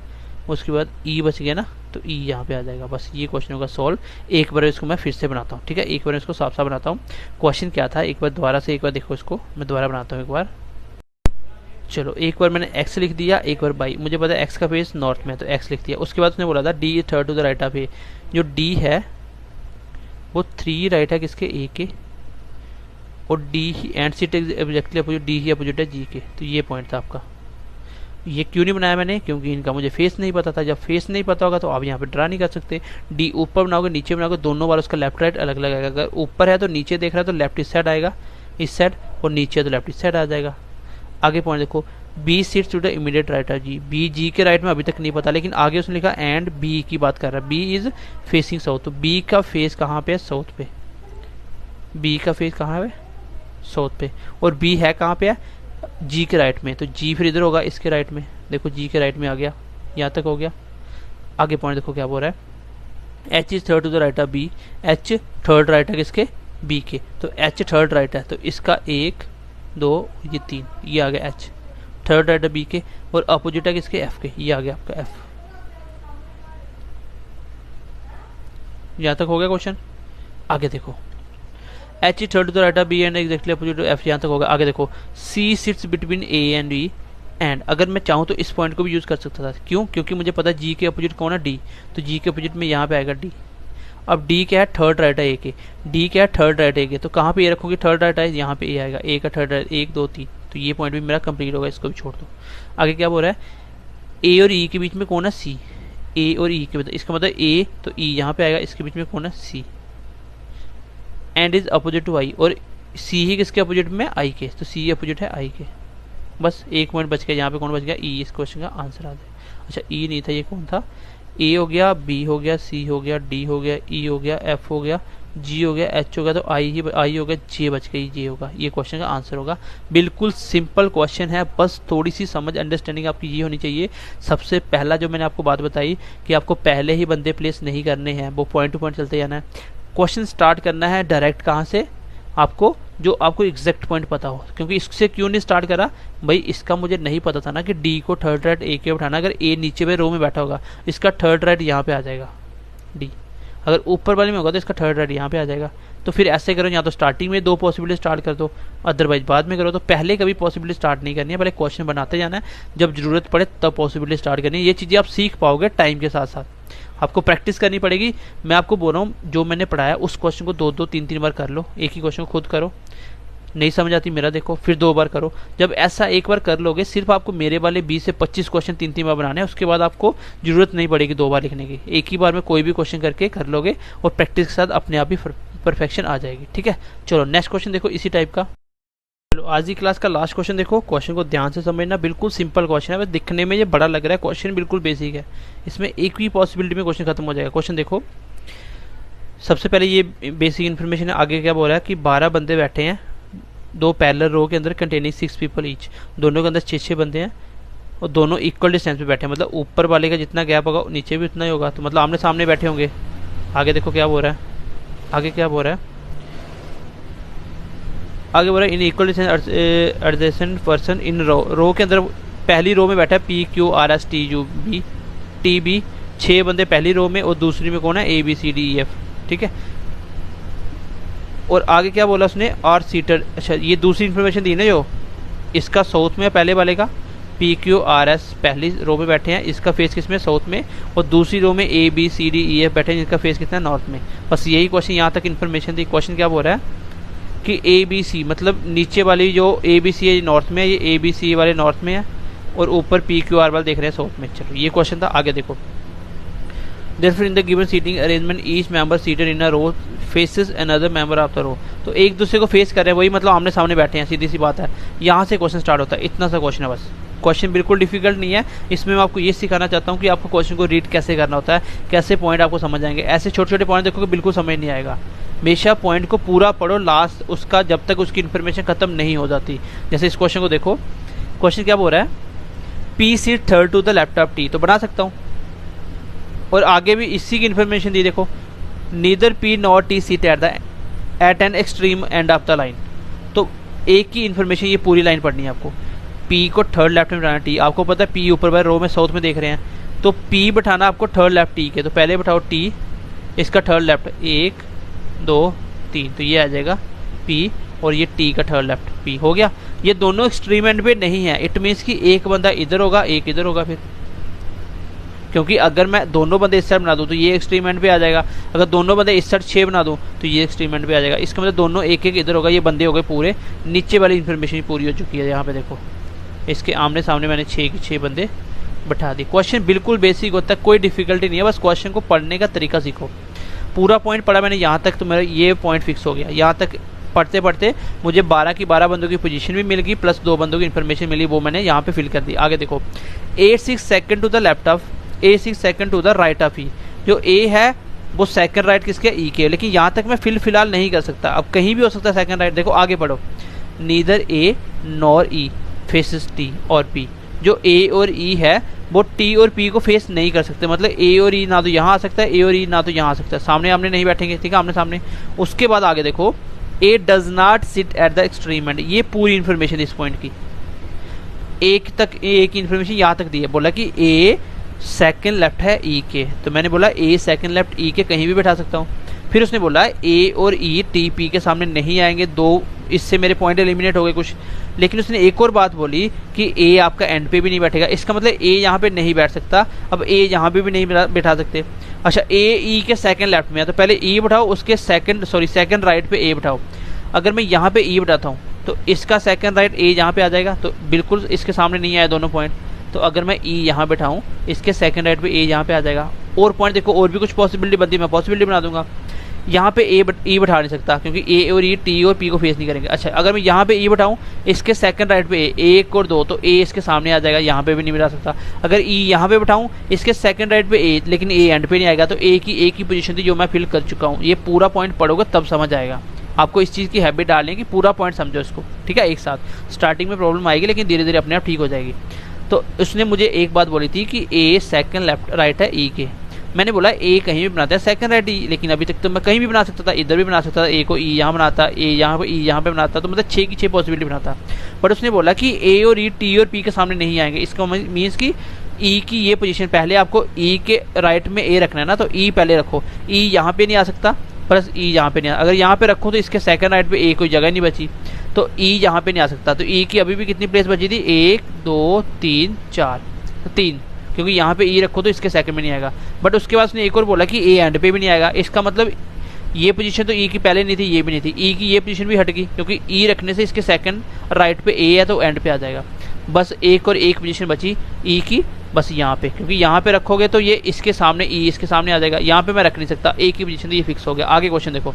उसके बाद ई बच गया ना, तो ई यहाँ पे आ जाएगा। बस ये क्वेश्चन होगा सॉल्व। एक बार इसको मैं फिर से बनाता हूँ, ठीक है, एक बार इसको साफ साफ बनाता हूँ। क्वेश्चन क्या था एक बार दोबारा से, एक बार देखो इसको, मैं दोबारा बनाता हूँ एक बार। चलो एक बार मैंने एक्स लिख दिया, एक बार बाई, मुझे पता है एक्स का फेस नॉर्थ में, तो एक्स लिख दिया। उसके बाद उसने बोला था D is third to the right of A, जो डी है वो 3 राइट है किसके, ए के, और D he and seat exactly opposite, D he opposite है जी के। तो ये पॉइंट था आपका। ये क्यों नहीं बनाया मैंने, क्योंकि इनका मुझे फेस नहीं पता था। जब फेस नहीं पता होगा तो आप यहाँ पे ड्रा नहीं कर सकते। डी ऊपर बनाओगे नीचे बनाओगे, दोनों बार उसका लेफ्ट राइट अलग अलग आएगा। अगर ऊपर है तो नीचे देख रहा है तो लेफ्ट इस साइड आएगा इस साइड, और नीचे तो लेफ्ट इस साइड आ जाएगा। आगे पॉइंट देखो, B seats to the immediate right है जी, बी जी के राइट में अभी तक नहीं पता, लेकिन आगे उसने लिखा एंड बी की बात कर रहा है, बी इज फेसिंग साउथ, तो बी का फेस कहाँ पे है, साउथ पे। बी का फेस कहाँ है, साउथ पे, और बी है कहाँ पे है, जी के राइट में, तो जी फिर इधर होगा इसके राइट में। देखो जी के राइट में आ गया, यहाँ तक हो गया। आगे पॉइंट देखो क्या बोल रहा है, H is third to the right of B, H third right है किसके, बी के, तो एच थर्ड राइट है, तो इसका 1 2 ये 3, ये आ गया एच थर्ड राइट है बी के, और अपोजिट है किसके, एफ के, ये आ गया आपका एफ। यहाँ तक हो गया क्वेश्चन। आगे देखो, H is third to the right of B and exactly opposite F, यहाँ तक होगा। आगे देखो, C sits between A and B, and अगर मैं चाहूँ तो इस पॉइंट को भी यूज कर सकता था। क्यों, क्योंकि मुझे पता है जी के अपोजिट कौन है, डी, तो जी के अपोजिट में यहाँ पे आएगा डी। अब डी क्या है, थर्ड राइट है ए के, डी क्या है, थर्ड राइट ए के, तो कहाँ पे ए रखोगे, थर्ड राइट है, यहाँ पे ए आएगा, ए का थर्ड राइट 1 2 3, तो ये पॉइंट भी मेरा कंप्लीट होगा, इसको भी छोड़ दो। आगे क्या बोल रहा है, ए और ई के बीच में कौन है, सी, ए और ई के, इसका मतलब ए तो ई यहाँ पे आएगा, इसके बीच में कौन है, सी, एंड इज अपोजिट टू आई, और सी ही किसके अपोजिट में, आई के, तो सी अपोजिट है आई के। बस एक पॉइंट बच गया, यहाँ पे कौन बच गया, ई, इस क्वेश्चन का आंसर आ जाए। अच्छा ई नहीं था, ये कौन था, ए हो गया, बी हो गया, सी हो गया, डी हो गया, ई हो गया, एफ हो गया, जी हो गया, एच हो गया, तो आई हो गया, जे बच गई, जे होगा, ये क्वेश्चन का आंसर होगा। बिल्कुल सिंपल क्वेश्चन है, बस थोड़ी सी समझ अंडरस्टैंडिंग आपकी ये होनी चाहिए। सबसे पहला जो मैंने आपको बात बताई कि आपको पहले ही बंदे प्लेस नहीं करने हैं, वो पॉइंट टू पॉइंट चलते जाना है। क्वेश्चन स्टार्ट करना है डायरेक्ट कहाँ से, आपको जो आपको एग्जैक्ट पॉइंट पता हो। क्योंकि इससे क्यों नहीं स्टार्ट करा भाई, इसका मुझे नहीं पता था ना कि डी को थर्ड राइट ए के उठाना। अगर ए नीचे में रो में बैठा होगा, इसका थर्ड राइट यहाँ पे आ जाएगा डी, अगर ऊपर वाले में होगा तो इसका थर्ड राइट यहाँ पे आ जाएगा। तो फिर ऐसे करो, या तो स्टार्टिंग में 2 पॉसिबिलिटी स्टार्ट कर दो, अदरवाइज बाद में करो। तो पहले कभी पॉसिबिलिटी स्टार्ट नहीं करनी है, पहले क्वेश्चन बनाते जाना है, जब जरूरत पड़े तब पॉसिबिलिटी स्टार्ट करनी है। ये चीज़ें आप सीख पाओगे टाइम के साथ साथ, आपको प्रैक्टिस करनी पड़ेगी। मैं आपको बोल रहा हूँ जो मैंने पढ़ाया उस क्वेश्चन को 2-2 3-3 बार कर लो, एक ही क्वेश्चन को खुद करो, नहीं समझ आती मेरा देखो, फिर 2 बार करो। जब ऐसा एक बार कर लोगे, सिर्फ आपको मेरे वाले 20 से 25 क्वेश्चन 3-3 बार बनाने हैं, उसके बाद आपको जरूरत नहीं पड़ेगी 2 बार लिखने की। एक ही बार में कोई भी क्वेश्चन करके कर लोगे और प्रैक्टिस के साथ अपने आप ही परफेक्शन आ जाएगी। ठीक है, चलो नेक्स्ट क्वेश्चन देखो इसी टाइप का। चलो आज की क्लास का लास्ट क्वेश्चन देखो, क्वेश्चन को ध्यान से समझना, बिल्कुल सिंपल क्वेश्चन है, बस दिखने में ये बड़ा लग रहा है, क्वेश्चन बिल्कुल बेसिक है, इसमें एक भी पॉसिबिलिटी में क्वेश्चन खत्म हो जाएगा। क्वेश्चन देखो, सबसे पहले ये बेसिक इन्फॉर्मेशन है। आगे क्या बोल रहा है कि 12 बंदे बैठे हैं 2 पैरेलल रो के अंदर कंटेनिंग 6 पीपल ईच, दोनों के अंदर 6-6 बंदे हैं और दोनों इक्वल डिस्टेंस पे बैठे हैं, मतलब ऊपर वाले का जितना गैप होगा नीचे भी उतना ही होगा, तो मतलब आमने सामने बैठे होंगे। आगे देखो क्या बोल रहा है, आगे क्या बोल रहा है, आगे बोल रहा है in equal distance adjacent person in row के अंदर पहली रो में बैठा है PQRSTUV 6 बंदे पहली रो में और दूसरी में कौन है ABCDEF। ठीक है, और आगे क्या बोला उसने, आर सीटर। अच्छा ये दूसरी इन्फॉर्मेशन दी ना, जो इसका साउथ में पहले वाले का PQRS पहली रो में बैठे हैं, इसका फेस किस में, साउथ में, और दूसरी रो में ABCDEF बैठे हैं जिसका फेस कितना है, नॉर्थ में। बस यही क्वेश्चन, यहाँ तक इन्फॉर्मेशन दी। क्वेश्चन क्या बोल रहा है कि ABC मतलब नीचे वाली जो ABC है नॉर्थ में है, ये ABC वाले नॉर्थ में है और ऊपर PQR वाले देख रहे हैं साउथ में। चलो ये क्वेश्चन था। आगे देखो, Therefore, in the given seating arrangement, each member seated in a row faces another member of the row। तो एक दूसरे को फेस कर रहे हैं, वही मतलब आमने सामने बैठे हैं, सीधी सी बात है। यहाँ से क्वेश्चन स्टार्ट होता है, इतना सा क्वेश्चन है बस। क्वेश्चन बिल्कुल डिफिकल्ट नहीं है। इसमें मैं आपको ये सिखाना चाहता हूँ कि आपको क्वेश्चन को रीड कैसे करना होता है, कैसे पॉइंट आपको समझ आएंगे। ऐसे छोटे छोटे पॉइंट देखोगे बिल्कुल समझ नहीं आएगा। हमेशा पॉइंट को पूरा पढ़ो लास्ट उसका, जब तक उसकी इन्फॉर्मेशन खत्म नहीं हो जाती। जैसे इस क्वेश्चन को देखो, क्वेश्चन क्या बोल रहा है, P seat third to the left of T, तो बना सकता हूँ। और आगे भी इसी की इन्फॉर्मेशन दी, देखो neither P nor T seat at an extreme end of the line. तो एक की इन्फॉर्मेशन ये पूरी लाइन पढ़नी है आपको। पी को थर्ड लेफ्ट में बिठाना, टी आपको पता है पी ऊपर बाय रो में साउथ में देख रहे हैं, तो पी बिठाना आपको थर्ड लेफ्ट टी के, तो पहले बिठाओ टी, इसका थर्ड लेफ्ट 1 2 3, तो ये आ जाएगा पी और ये टी का थर्ड लेफ्ट पी हो गया। ये दोनों एक्सट्रीम एंड पे नहीं है, इट मीन्स कि एक बंदा इधर होगा एक इधर होगा फिर, क्योंकि अगर मैं दोनों बंदे इस साइड बना दूं तो ये एक्सट्रीम एंड पे आ जाएगा, अगर दोनों बंदे इस साइड 6 बना दूं तो ये एक्सट्रीम एंड पे आ जाएगा। इसका मतलब दोनों एक एक इधर होगा, ये बंदे हो गए पूरे, नीचे वाली इन्फॉर्मेशन पूरी हो चुकी है। यहाँ पे देखो इसके आमने सामने मैंने 6 के 6 बंदे बैठा दिए। क्वेश्चन बिल्कुल बेसिक होता है, कोई डिफिकल्टी नहीं है, बस क्वेश्चन को पढ़ने का तरीका सीखो। पूरा पॉइंट पढ़ा मैंने यहाँ तक, तो मेरा ये पॉइंट फिक्स हो गया। यहाँ तक पढ़ते पढ़ते मुझे 12 की 12 बंदों की पोजीशन भी मिल गई, प्लस 2 बंदों की इन्फॉर्मेशन मिली, वो मैंने यहाँ पे फिल कर दी। आगे देखो 8 6 second to the laptop, 8 6 second to the right of E. जो ए है वो सेकंड राइट किसके, ई के, लेकिन यहाँ तक मैं फिलहाल नहीं कर सकता, अब कहीं भी हो सकता है सेकंड राइट। देखो आगे पढ़ो, नीदर ए नॉर ई फेसेस टी और पी। जो ए और ई है वो टी और पी को फेस नहीं कर सकते, मतलब ए और ई ना तो यहाँ आ सकता है, ए और ई ना तो यहाँ आ सकता है, सामने आमने नहीं बैठेंगे, ठीक है, आमने सामने। उसके बाद आगे देखो A does not sit at the extreme end, ये पूरी इन्फॉर्मेशन इस पॉइंट की, एक तक ए की इन्फॉर्मेशन यहाँ तक दी है। बोला कि ए सेकंड लेफ्ट है ई के, तो मैंने बोला ए सेकंड लेफ्ट ई के कहीं भी बैठा सकता हूँ। फिर उसने बोला ए और ई टी पी के सामने नहीं आएंगे, 2 इससे मेरे पॉइंट एलिमिनेट हो गए कुछ। लेकिन उसने एक और बात बोली कि ए आपका एंड पे भी नहीं बैठेगा, इसका मतलब ए यहाँ पे नहीं बैठ सकता। अब ए यहाँ पे भी नहीं बैठा सकते। अच्छा ए ई के सेकंड लेफ्ट में है, तो पहले ई बैठाओ, उसके सेकंड राइट पे ए बैठाओ। अगर मैं यहाँ पे ई बैठाता हूँ तो इसका सेकंड राइट ए यहाँ पे आ जाएगा, तो बिल्कुल इसके सामने नहीं आया दोनों पॉइंट। तो अगर मैं ई यहाँ बैठाऊँ, इसके सेकंड राइट पे ए यहाँ पे आ जाएगा। और पॉइंट देखो और भी कुछ पॉसिबिलिटी बनती है, मैं पॉसिबिलिटी बना दूंगा। यहाँ पे ई बैठा नहीं सकता क्योंकि ए और ई टी और पी को फेस नहीं करेंगे। अच्छा अगर मैं यहाँ पे ई बैठाऊँ, इसके सेकंड राइट पे ए 1 और 2, तो ए इसके सामने आ जाएगा, यहाँ पे भी नहीं बैठा सकता। अगर ई यहाँ पे बैठाऊँ, इसके सेकंड राइट पे ए, लेकिन ए एंड पे नहीं आएगा, तो ए की पोजीशन थी जो मैं फिल कर चुका हूँ। ये पूरा पॉइंट पढ़ोगे तब समझ आएगा। आपको इस चीज़ की हैबिट डालनी है कि पूरा पॉइंट समझो इसको, ठीक है। एक साथ स्टार्टिंग में प्रॉब्लम आएगी लेकिन धीरे धीरे अपने आप ठीक हो जाएगी। तो उसने मुझे एक बात बोली थी कि ए सेकंड लेफ्ट राइट है ई के, मैंने बोला ए कहीं भी बनाता है सेकंड राइट ई, लेकिन अभी तक तो मैं कहीं भी बना सकता था, इधर भी बना सकता था, ए को ई यहाँ बनाता, ए यहाँ पे ई यहाँ पे बनाता, तो मतलब 6 की 6 पॉसिबिलिटी बनाता। बट उसने बोला कि ए और ई टी और पी के सामने नहीं आएंगे, इसका मीन्स कि ई की ये पोजीशन पहले आपको ई के राइट में ए रखना है ना, तो ई पहले रखो, ई यहाँ पे नहीं आ सकता, प्लस ई यहाँ पे नहीं आ, अगर यहाँ पे रखो तो इसके सेकंड राइट पे ए कोई जगह नहीं बची, तो ई यहाँ पे नहीं आ सकता। तो ई की अभी भी कितनी प्लेस बची थी, 1 2 3 4, 3, क्योंकि यहाँ पे ई रखो तो इसके सेकंड में नहीं आएगा। बट उसके बाद उसने एक और बोला कि ए एंड पे भी नहीं आएगा, इसका मतलब ये पोजीशन तो ई की पहले नहीं थी, ये भी नहीं थी, ई की ये पोजीशन भी हट गई क्योंकि ई रखने से इसके सेकंड राइट पे ए है तो एंड पे आ जाएगा। बस एक और एक पोजीशन बची ई की, बस यहाँ पे, क्योंकि यहाँ पे रखोगे तो ये इसके सामने ई इसके सामने आ जाएगा, यहाँ पे मैं रख नहीं सकता, ए की पोजीशन तो ये फिक्स हो गया। आगे क्वेश्चन देखो,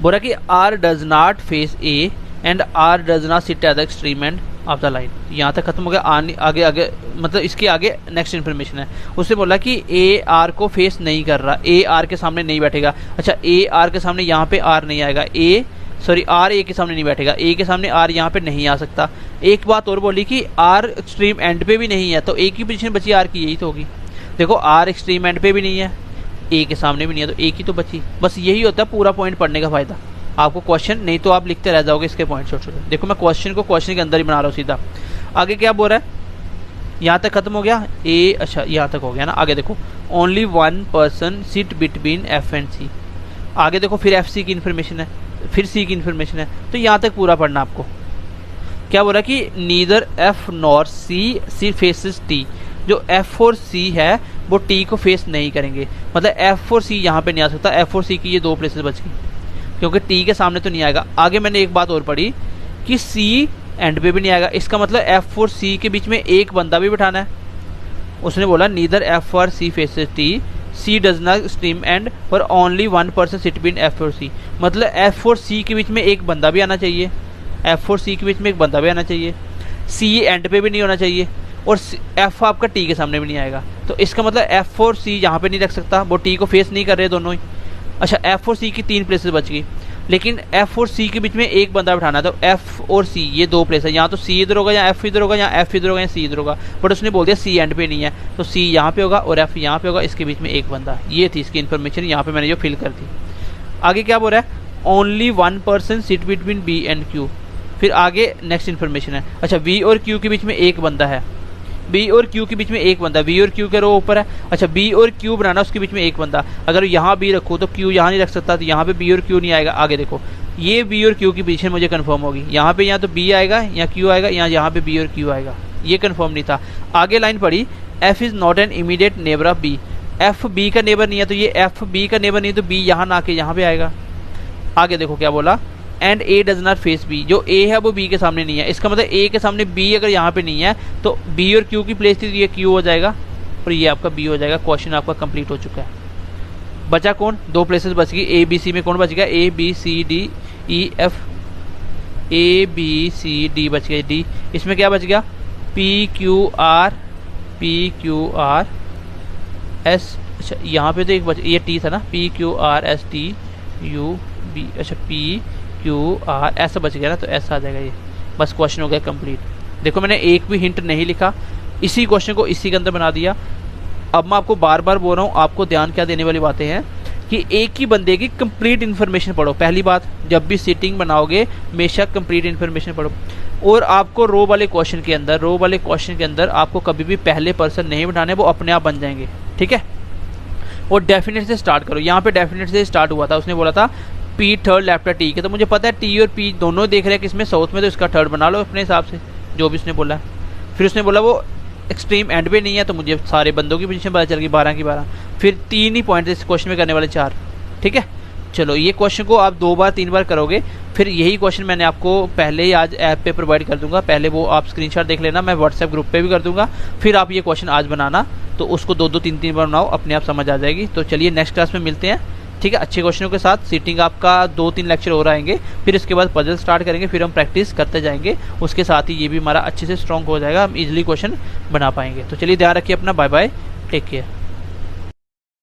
बोला कि R does not face A and R does not sit at the extreme end of the line. यहाँ तक खत्म हो गया। आगे आगे मतलब इसके आगे नेक्स्ट इन्फॉर्मेशन है। उसने बोला कि ए आर को फेस नहीं कर रहा, ए आर के सामने नहीं बैठेगा। अच्छा ए आर के सामने यहाँ पे आर नहीं आएगा, आर ए के सामने नहीं बैठेगा, ए के सामने आर यहाँ पे नहीं आ सकता। एक बात और बोली कि आर एक्सट्रीम एंड पे भी नहीं है, तो ए की पोजीशन बची आर की, यही तो होगी। देखो आर एक्सट्रीम एंड पे भी नहीं है, ए के सामने भी नहीं है, तो ए की तो बची। बस यही होता है पूरा पॉइंट पढ़ने का फायदा। आपको क्वेश्चन नहीं तो आप लिखते रह जाओगे इसके पॉइंट छोटे छोटे। देखो मैं क्वेश्चन को क्वेश्चन के अंदर ही बना रहा हूँ सीधा। आगे क्या बोल रहा है, यहाँ तक खत्म हो गया ए, अच्छा यहाँ तक हो गया ना। आगे देखो only 1 person sit between F and C. आगे देखो फिर एफ सी की इन्फॉर्मेशन है, फिर सी की इन्फॉर्मेशन है, तो यहाँ तक पूरा पढ़ना आपको। क्या बोल रहा है कि नीदर एफ नॉर सी फेसेस टी। जो एफ और सी है वो टी को फेस नहीं करेंगे, मतलब एफ और सी यहाँ पे नहीं आ सकता, एफ और सी की ये 2 प्लेसेस बच गई क्योंकि टी के सामने तो नहीं आएगा। आगे मैंने एक बात और पढ़ी कि सी एंड पे भी नहीं आएगा, इसका मतलब एफ और सी के बीच में एक बंदा भी बिठाना है। उसने बोला नीदर एफ और C faces T, C does not stream end और only 1 person sit between F और सी। मतलब एफ और सी के बीच में एक बंदा भी आना चाहिए, एफ और सी के बीच में एक बंदा भी आना चाहिए। सी एंड पे भी नहीं होना चाहिए और एफ आपका टी के सामने भी नहीं आएगा। तो इसका मतलब एफ और सी यहाँ पे नहीं रख सकता, वो टी को फेस नहीं कर रहे दोनों ही। अच्छा, एफ और सी की 3 प्लेसेस बच गई, लेकिन एफ और सी के बीच में एक बंदा बिठाना है। तो एफ और सी ये 2 प्लेस है, यहाँ तो सी इधर होगा या एफ इधर होगा, या एफ इधर होगा या सी इधर होगा, बट उसने बोल दिया सी एंड पे नहीं है, तो सी यहाँ पे होगा और एफ यहाँ पे होगा, इसके बीच में एक बंदा। ये थी इसकी इन्फॉर्मेशन, यहाँ पे मैंने जो फिल कर दी। आगे क्या बोल रहा है, only 1 person sit between B and Q. फिर आगे नेक्स्ट इन्फॉर्मेशन है, अच्छा वी और क्यू के बीच में एक बंदा है, बी और क्यू के बीच में एक बंदा, बी और क्यू के रो ऊपर है। अच्छा, बी और क्यू बनाना, उसके बीच में एक बंदा। अगर यहाँ बी रखो तो क्यू यहाँ नहीं रख सकता, तो यहाँ पे बी और क्यू नहीं आएगा। आगे देखो, ये बी और क्यू की पोजीशन मुझे कंफर्म होगी, यहाँ पे या तो बी आएगा या क्यू आएगा, यहाँ पे बी और क्यू आएगा, ये कंफर्म नहीं था। आगे लाइन पढ़ी, F is not an immediate neighbour of B. F B का नेबर नहीं है, तो ये एफ बी का नेबर नहीं, तो बी यहाँ ना के यहाँ पे आएगा। आगे देखो क्या बोला, and A does not face B. जो ए है वो बी के सामने नहीं है, इसका मतलब ए के सामने बी अगर यहाँ पे नहीं है तो बी और क्यू की प्लेस थी, तो ये क्यू हो जाएगा और ये आपका बी हो जाएगा। क्वेश्चन आपका कंप्लीट हो चुका है। बचा कौन, 2 प्लेसेस बच गई। ए बी सी में कौन बच गया, A B C D E F, A B C D बच गया, डी। इसमें क्या बच गया, पी क्यू आर एस। अच्छा, यहाँ पे तो एक बच, ये टी था ना, P Q R S T U V. अच्छा, पी क्यू आर ऐसा बच गया ना, तो ऐसा आ जाएगा ये। बस क्वेश्चन हो गया कंप्लीट। देखो मैंने एक भी हिंट नहीं लिखा, इसी क्वेश्चन को इसी के अंदर बना दिया। अब मैं आपको बार बार बोल रहा हूँ, आपको ध्यान क्या देने वाली बातें हैं कि एक ही बंदे की कंप्लीट इन्फॉर्मेशन पढ़ो। पहली बात, जब भी सीटिंग बनाओगे हमेशा कंप्लीट इन्फॉर्मेशन पढ़ो। और आपको रो वाले क्वेश्चन के अंदर आपको कभी भी पहले पर्सन नहीं बिठाने, वो अपने आप बन जाएंगे, ठीक है। और डेफिनेट से स्टार्ट करो। यहाँ पे डेफिनेट से स्टार्ट हुआ था, उसने बोला था पी थर्ड लेफ्ट है टी के, तो मुझे पता है टी और पी दोनों देख रहे हैं किसमें, साउथ में, तो इसका थर्ड बना लो अपने हिसाब से, जो भी उसने बोला है। फिर उसने बोला वो एक्सट्रीम एंड पे नहीं है, तो मुझे सारे बंदों की पोजीशन पता चल गई, 12 की 12। फिर 3 ही पॉइंट इस क्वेश्चन में करने वाले 4, ठीक है। चलो, ये क्वेश्चन को आप 2 बार 3 बार करोगे, फिर यही क्वेश्चन मैंने आपको पहले ही आज ऐप पे प्रोवाइड कर दूंगा। पहले वो आप स्क्रीनशॉट देख लेना, मैं व्हाट्सएप ग्रुप पे भी कर दूंगा। फिर आप ये क्वेश्चन आज बनाना, तो उसको 2-2 3-3 बार बनाओ, अपने आप समझ आ जाएगी। तो चलिए नेक्स्ट क्लास में मिलते हैं, ठीक है, अच्छे क्वेश्चनों के साथ। सीटिंग आपका 2-3 लेक्चर और आएंगे, फिर इसके बाद पजल स्टार्ट करेंगे, फिर हम प्रैक्टिस करते जाएंगे। उसके साथ ही ये भी हमारा अच्छे से स्ट्रॉन्ग हो जाएगा, हम इजीली क्वेश्चन बना पाएंगे। तो चलिए ध्यान रखिए अपना, बाय बाय, टेक केयर।